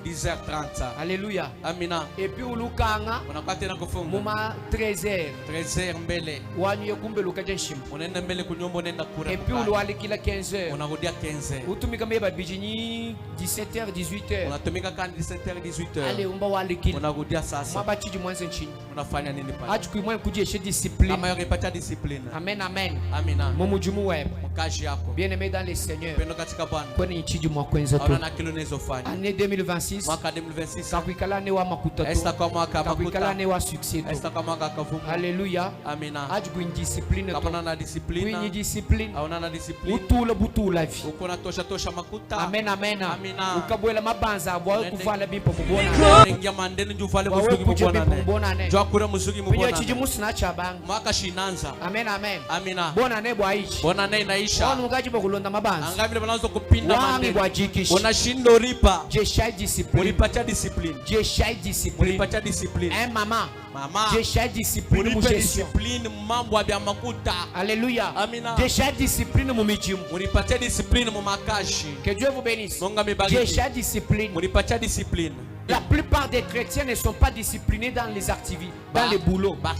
S2: 10h30.
S1: Alléluia.
S2: Amina.
S1: Et puis ulukanga.
S2: Unakwate na kufunga.
S1: Muma 13h.
S2: 13h mbele.
S1: Wanyu kumbe lukaje nshima.
S2: Unaenda mbele kunyumba unaenda kura.
S1: Et puis uluwali kila 15h.
S2: Unarudia 15h.
S1: Utumika meba bijini 17h 18h.
S2: Unatumika kandi 17h 18h.
S1: Ale umba wali kila.
S2: Unarudia sasa.
S1: Mabachiji mwanze nchini.
S2: Unafanya nini pale?
S1: Achu kuimwe kujeshe discipline.
S2: Kama yore pata discipline.
S1: Amen amen.
S2: Amina.
S1: Mumujumu web.
S2: Mkaji yako.
S1: Bien aimé dans le Seigneur.
S2: Pendo katika Bwana.
S1: Kwenye nchiji mwa kwenza tu.
S2: Ona kilo nezofanya.
S1: Année 2026.
S2: Mwaka 2026.
S1: Kakuikala ne wa makuta tu.
S2: Esta kwa mwaka makuta.
S1: Kakuikala ne wa succès tu.
S2: Esta kwa mwaka kavumu.
S1: Alléluia.
S2: Amina.
S1: Achu kuin discipline tu.
S2: Kama na discipline.
S1: Kuin discipline.
S2: Aona na discipline.
S1: Utula butula vi.
S2: Uko na tosha makuta.
S1: Amen amen.
S2: Amina.
S1: Ukabwela mabanza abwa kuvala bimpo mubona.
S2: Ingia mandeni njuvale
S1: Wawe
S2: musugi
S1: kuje
S2: mubona
S1: bimpo
S2: ne.
S1: mubona ne.
S2: Jwa kura musugi
S1: Penye
S2: mubona.
S1: chiji musina chabanga.
S2: Mwaka shinanza.
S1: Amen amen.
S2: Amina.
S1: Bona ne bwa ichi.
S2: Bona ne inaisha.
S1: Wanu ngaji kulonda mabanza.
S2: Angavile banaanza kupinda
S1: Wangi
S2: mandeni.
S1: kwa jikishi.
S2: Unashindo ripa.
S1: Jeshai discipline.
S2: Ulipacha discipline.
S1: Jeshai discipline.
S2: Ulipacha discipline.
S1: Mama.
S2: Mama.
S1: Jeshai discipline mu
S2: Ulipa
S1: gestion.
S2: discipline mambo ya makuta.
S1: Alléluia.
S2: Amina.
S1: Jeshai discipline mu mijimu.
S2: Ulipacha discipline mu makashi.
S1: Que Dieu vous bénisse.
S2: Mungu amebariki.
S1: Jeshai discipline
S2: Ulipacha discipline
S1: La plupart des chrétiens ne sont pas disciplinés dans les activités, dans les boulots. Un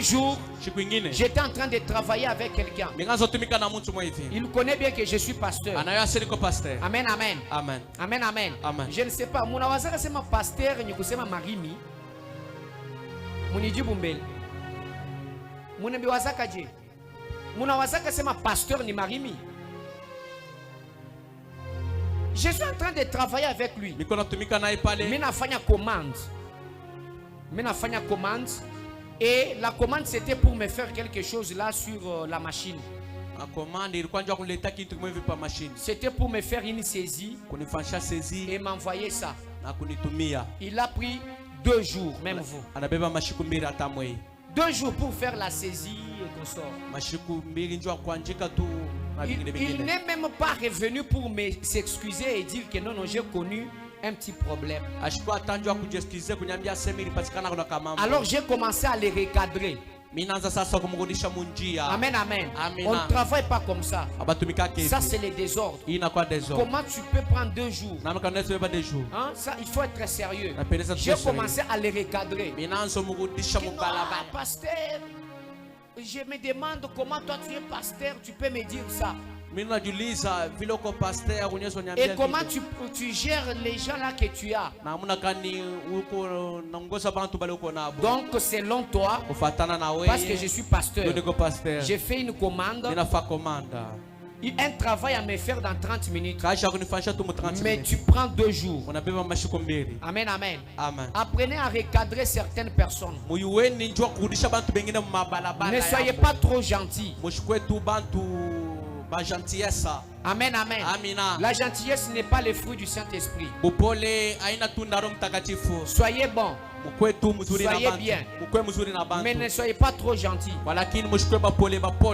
S1: jour, j'étais en train de travailler avec quelqu'un. Il connaît bien que je suis pasteur. Amen, amen.
S2: Amen.
S1: Amen, amen.
S2: Amen.
S1: Je ne sais pas. Mon awazaka c'est ma pasteur, ni kusema marimi. Muniji bumbele. Munembi wazaka je. Mon awazaka c'est ma pasteur ni marimi. Je suis en train de travailler avec lui. Mina fanya commande. Et la commande c'était pour me faire quelque chose là sur la machine. C'était pour me faire une saisie et m'envoyer ça. Il a pris 2 jours, même vous. 2 jours pour faire la saisie et consort. Il n'est même pas revenu pour s'excuser et dire que non, j'ai connu un petit problème. Alors j'ai commencé à les recadrer. Amen, amen. On ne travaille pas comme ça. Ça c'est le désordre. Comment tu peux prendre 2 jours? Hein? Ça, il faut être sérieux. J'ai commencé à les recadrer. Pasteur, je me demande comment toi tu es pasteur, tu peux me dire ça. Et comment tu gères les gens là que tu as. Donc selon toi, parce que je suis pasteur, j'ai fait une commande, un travail à me faire dans 30 minutes. Mais tu prends 2 jours. Amen, amen. Apprenez à recadrer certaines personnes. Ne soyez pas trop gentils. Amen, amen. La gentillesse n'est pas le fruit du Saint-Esprit. Soyez bon. Soyez bien. Mais ne soyez pas trop gentil.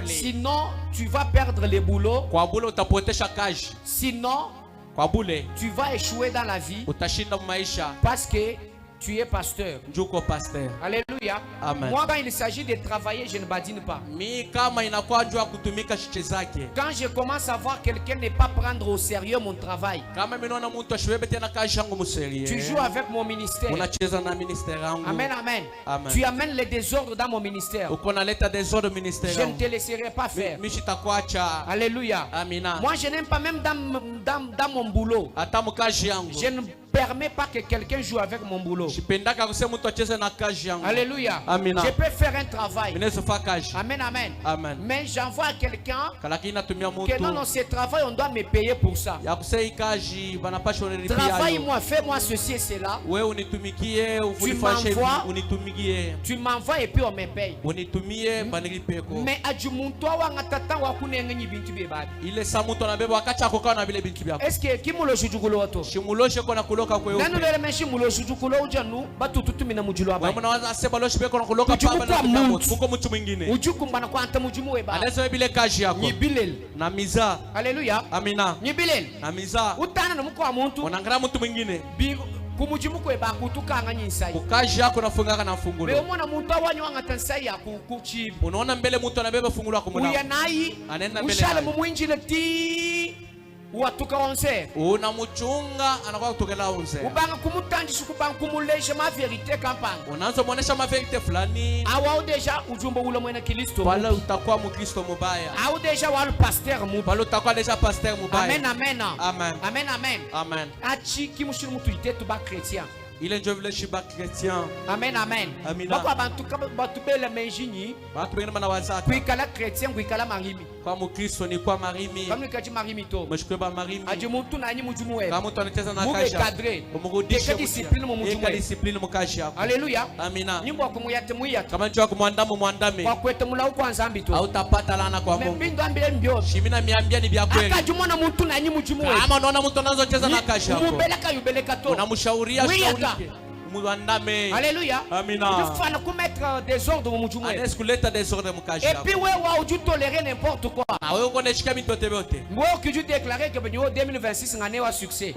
S1: Sinon, tu vas perdre le boulot. Sinon, tu vas échouer dans la vie. Parce que tu es pasteur. Alléluia.
S2: Amen.
S1: Moi, quand il s'agit de travailler, je ne badine pas. Quand je commence à voir quelqu'un ne pas prendre au sérieux mon travail, tu joues avec mon ministère. Amen, amen. Tu amènes le désordre dans mon ministère. Je ne te laisserai pas faire. Alléluia. Moi, je n'aime pas même dans mon boulot. Je ne permets pas que quelqu'un joue avec mon boulot. Alléluia. Je peux faire un travail. Amen, amen. Mais j'envoie à quelqu'un que non, ce travail, on doit me payer pour ça. Travaille-moi, fais-moi ceci et cela. Tu m'envoies et puis on me paye. Mais est-ce que qui me le joue du boulot? Alléluia. Watuka 11
S2: unamuchunga anakuwa kutokela 11
S1: ubanga kumutandisha kubanga kumulesha ma verite kampanga
S2: unaanza muonesha ma verite fulani
S1: au deja ujumbe ule mwena Kristo
S2: pale utakuwa mkristo mubaya
S1: au deja wal pasteur mubaya
S2: pale utakuwa deja pasteur mubaya.
S1: Amen, amen.
S2: Amen.
S1: Amen, amen.
S2: Amen.
S1: Achi kimushiri mutu itetu ba chrétien.
S2: Il est devenu chiba chrétien.
S1: Amen, amen. Bakwa bantu kama batu bela menjini.
S2: Batu bengine bana wazaka.
S1: Kuikala chrétien kuikala marimi.
S2: Kwa mkristo ni kwa marimi.
S1: Kama nikaji marimi to.
S2: Mshikwe marimi.
S1: Aje muntu na nyi mujumu wewe.
S2: Kama mtu anacheza na kasha.
S1: Mukadre.
S2: Umurudishe
S1: discipline mu mujumu.
S2: Discipline mukashi yako.
S1: Haleluya.
S2: Amina.
S1: Nyimbo kumuyate muyate.
S2: Kama njoo kumwandamo muandame.
S1: Kwa kwete mula uko anzambi to.
S2: Hautapata laana kwa Mungu.
S1: Mbindo ambile mbio.
S2: Shimina miambia ni vya kweli.
S1: Akajumona muntu na nyi mujumu wewe.
S2: Kama unaona mtu anaanza kucheza na kasha yako.
S1: Mubeleka yubeleka to.
S2: Unamshauria shauri.
S1: Alléluia.
S2: Amina.
S1: Il faut commettre des ordres au mujumu.
S2: Et
S1: puis ouais, tu tolérer n'importe quoi. Moi que tu déclarer que 2026 ngane wa succès.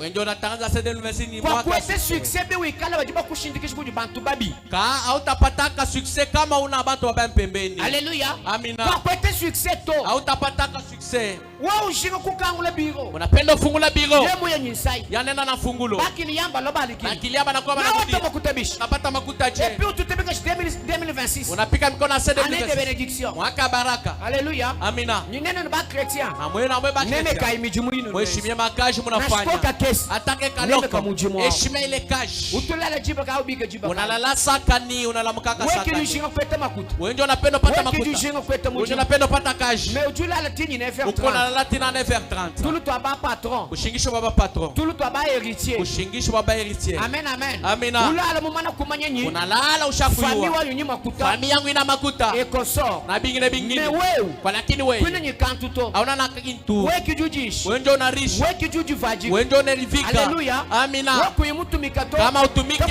S1: Kwa kwete succès be wikala wajiba kushindikisha kuji bantu babi.
S2: Ka hautapataka succès kama una bantu wabaya pembeni.
S1: Alléluia.
S2: Amina.
S1: Kwa kwete succès to.
S2: Hautapataka succès.
S1: Wao ushinga kukangula biro.
S2: Unapenda fungula biro.
S1: Yemu ya nyisai.
S2: Yanenda na fungulo.
S1: Bakili yamba loba likini.
S2: Bakili yamba na kwa
S1: bana kudi. Na wata makutabishi.
S2: Napata makuta je.
S1: Et puis ututebeka 2026.
S2: Unapika mikono na 2026.
S1: Année de bénédiction.
S2: Mwaka baraka.
S1: Alléluia.
S2: Amina.
S1: Ni neno na ba chrétien.
S2: Na mwe ba chrétien.
S1: Nene kaimijumurino.
S2: Mheshimie makaji mnafanya.
S1: Nashikoka kesi.
S2: Atake kaloko. Heshimia ile kaji.
S1: Utulala jiba ka ubiga jiba.
S2: Unalala sakani, unalamka ka sakani.
S1: Wewe kishinga kweta makuta.
S2: Wewe ndio unapenda pata makuta.
S1: Wewe kishinga kweta
S2: wewe ndio unapenda pata kaji.
S1: Mais utulala tini 9h30.
S2: Uko na latina 9h30.
S1: Tulu to ba patron.
S2: Ushingisho baba patron.
S1: Tulu to ba héritier.
S2: Ushingisho baba héritier.
S1: Amen amen.
S2: Amina.
S1: Ulala mumana kumanya nyi.
S2: Unalala ushakuyua.
S1: Famille wanyu nyi makuta.
S2: Famille yangu ina makuta.
S1: Ekosor.
S2: Na bingine bingine.
S1: Mais wewe.
S2: Kwa lakini wewe.
S1: Kwani nyi kantu to.
S2: Hauna na kintu.
S1: Wewe kijujishi.
S2: Wewe ndio unarishi.
S1: Wewe kijuji vaji.
S2: Wewe ndio unarivika.
S1: Haleluya.
S2: Amina.
S1: Wewe kuimutumika to.
S2: Kama utumike.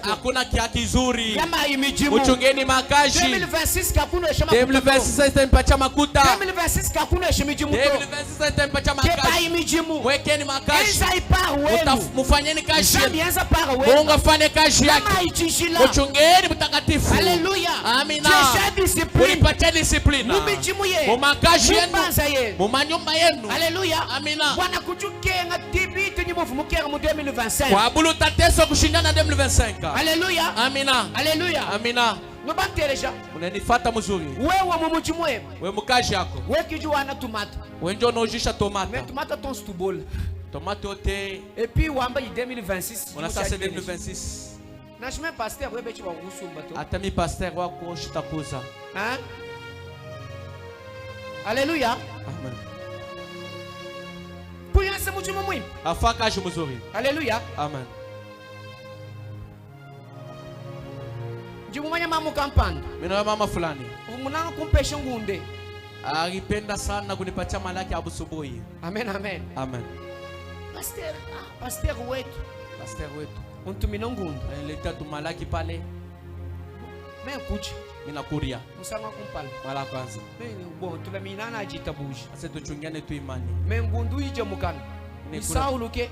S1: Hakuna
S2: kia kizuri.
S1: Kama imijimu.
S2: Uchungeni makaji.
S1: 2026 kakuna heshima.
S2: 2026 itampacha makuta.
S1: 2026 kakuna heshima jimu to.
S2: 2026 itampacha makaji.
S1: Kepa imijimu.
S2: Wekeni makaji.
S1: Enza ipara wenu.
S2: Mufanyeni kazi.
S1: Enza para wenu.
S2: Mungu afanye kazi yake.
S1: Kama ichishila.
S2: Uchungeni mtakatifu.
S1: Haleluya.
S2: Amina.
S1: Jesha discipline.
S2: Ulipatia discipline.
S1: Mumijimu ye.
S2: Mumakaji yenu.
S1: Mumanza yenu.
S2: Mumanyumba yenu.
S1: Haleluya.
S2: Amina.
S1: Bwana kuchukenga tibiti nyi muvumukera mu 2025.
S2: Kwa bulu tateso kushindana 2025.
S1: Haleluya.
S2: Amina.
S1: Haleluya.
S2: Amina.
S1: Nubantereja.
S2: Unanifuata mzuri.
S1: Wewe mumujimu wewe.
S2: Wewe mkaji yako.
S1: Wewe kijua na tomate.
S2: Wewe ndio unaojisha tomata.
S1: Mais tomate ton stubol.
S2: Tomate yote.
S1: Et puis wamba 2026.
S2: On a ça c'est 2026.
S1: Na chemin pasteur wewe bechi wa kusumba to.
S2: Hata mi pasteur wako shitakuza.
S1: Hein? Alléluia.
S2: Amen.
S1: Kuya se mujimu muhimu.
S2: Afaka je mzuri.
S1: Alléluia.
S2: Amen.
S1: Jimumanya mamu kampanda.
S2: Mimi na mama fulani.
S1: Umunanga kumpesha ngunde.
S2: Alipenda sana kunipatia malaki abusubuhi.
S1: Amen amen.
S2: Amen.
S1: Pasteur wetu.
S2: Pasteur wetu.
S1: Untumina ngunde.
S2: Alileta tumalaki pale.
S1: Mimi kuchi.
S2: Mimi nakuria.
S1: Musanga kumpala.
S2: Mara kwanza.
S1: Mimi bon tulaminana ajitabuji.
S2: Sasa tuchungane tu imani.
S1: Mimi ngundu ije mukana. Ni sauluke.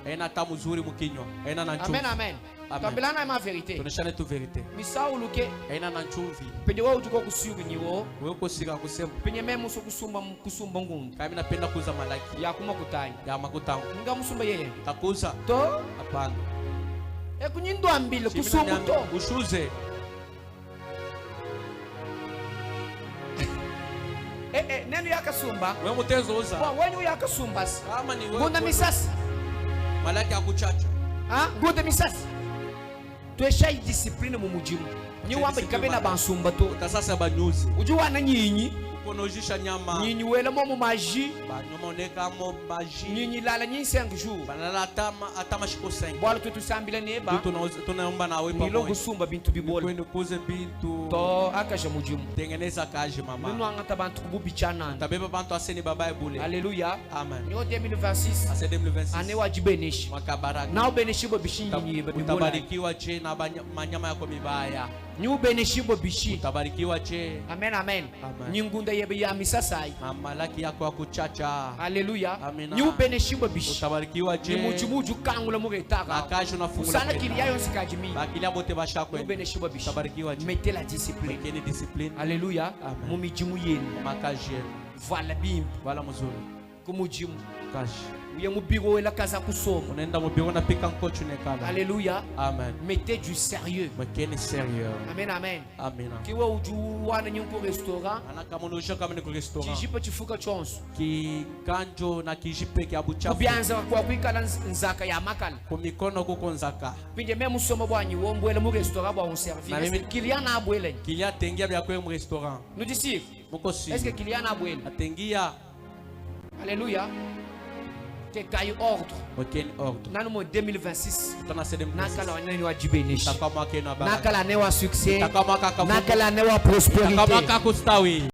S2: Haina tamu nzuri mkinywa. Haina na chumvi.
S1: Amen amen. Tambilana ma vérité.
S2: Tunashane tu vérité.
S1: Ni sauluke.
S2: Haina na chumvi.
S1: Penye wewe ujuko kusiuki nyiwo.
S2: Wewe uko sika kusema.
S1: Penye mimi muso kusumba ngundu.
S2: Kama mimi napenda kuuza malaki.
S1: Ya kuma kutanya.
S2: Ya makuta.
S1: Nga musumba yeye.
S2: Takuza.
S1: To?
S2: Hapana.
S1: Kunyindo ambile kusumba to.
S2: Ushuze.
S1: Neno yakasumba.
S2: Wewe mtezo uza.
S1: Wewe yakasumba.
S2: Kama ni wewe.
S1: Ngunda misasi.
S2: Malaki akuchacha.
S1: Ngunda misasi. Tuesha discipline mu mujimu. Nyi wamba ikabena bansumba to.
S2: Utasasa banyuzi.
S1: Ujuwa na nyinyi.
S2: Ukonojisha nyama.
S1: Nyinyi wela mu maji.
S2: Banyuma oneka mo maji.
S1: Nyinyi lala nyinyi 5 jours.
S2: Banala atama shiko 5.
S1: Bwala tutusambile neba.
S2: Tunaomba na wewe pamoja.
S1: Nilo kusumba bintu bibola.
S2: Kwenda kuze bintu.
S1: To akaja mujimu.
S2: Tengeneza kaji mama.
S1: Nino angata bantu kububichana.
S2: Tabeba bantu aseni baba bule.
S1: Haleluya.
S2: Amen.
S1: Nyo 2026.
S2: Ase 2026.
S1: Ane wajibeneshi.
S2: Mwaka baraka.
S1: Na ubeneshibo bishinyi bibola.
S2: Utabarikiwa je na manyama yako mibaya.
S1: Ni ubeneshibo bishi.
S2: Utabarikiwa je.
S1: Amen amen. Nyingunda yebe ya misasai.
S2: Malaki yako akuchacha.
S1: Haleluya.
S2: Amina.
S1: Ni ubeneshibo bishi.
S2: Utabarikiwa je.
S1: Ni mujimuju kangula mugetaka.
S2: Akaje unafungula.
S1: Sana kilia yonsi kajimi.
S2: Bakilia bote bashako.
S1: Ni ubeneshibo bishi.
S2: Utabarikiwa je.
S1: Mettez la discipline.
S2: Mekeni discipline.
S1: Haleluya. Mumijimu yenu.
S2: Makaje.
S1: Voilà bim.
S2: Voilà mzuri.
S1: Kumujimu.
S2: Kashi.
S1: Uye mubiro wela kaza kusoma.
S2: Unaenda mubiro na pika nkochu nekala.
S1: Alléluia.
S2: Amen.
S1: Mettez du sérieux.
S2: Mekeni sérieux.
S1: Amen amen.
S2: Amina.
S1: Kiwa uju wana nyungu restaurant.
S2: Ana kama unusha kama ni ku restaurant.
S1: Kijipe chifuka chonso.
S2: Ki kanjo na kijipe ki abuchafu.
S1: Kubianza kwa kwikala nzaka ya makala.
S2: Kumikono kuko nzaka.
S1: Pinje meme musomo bwanyi wombwele mu restaurant bwa on servir. Kilian abwele.
S2: Kilian tengia bya kwa mu restaurant.
S1: Nous disiez.
S2: Muko si.
S1: Est-ce que Kilian abwele?
S2: Atengia.
S1: Alléluia. Que caille ordre.
S2: Aucun ordre.
S1: Nanu mo 2026.
S2: Tuna sede
S1: nakala wanani wa jibeneshi.
S2: Takama kena baraka.
S1: Nakala ne wa succès.
S2: Takama kaka.
S1: Nakala ne wa prospérité.
S2: Takama kaka kustawi.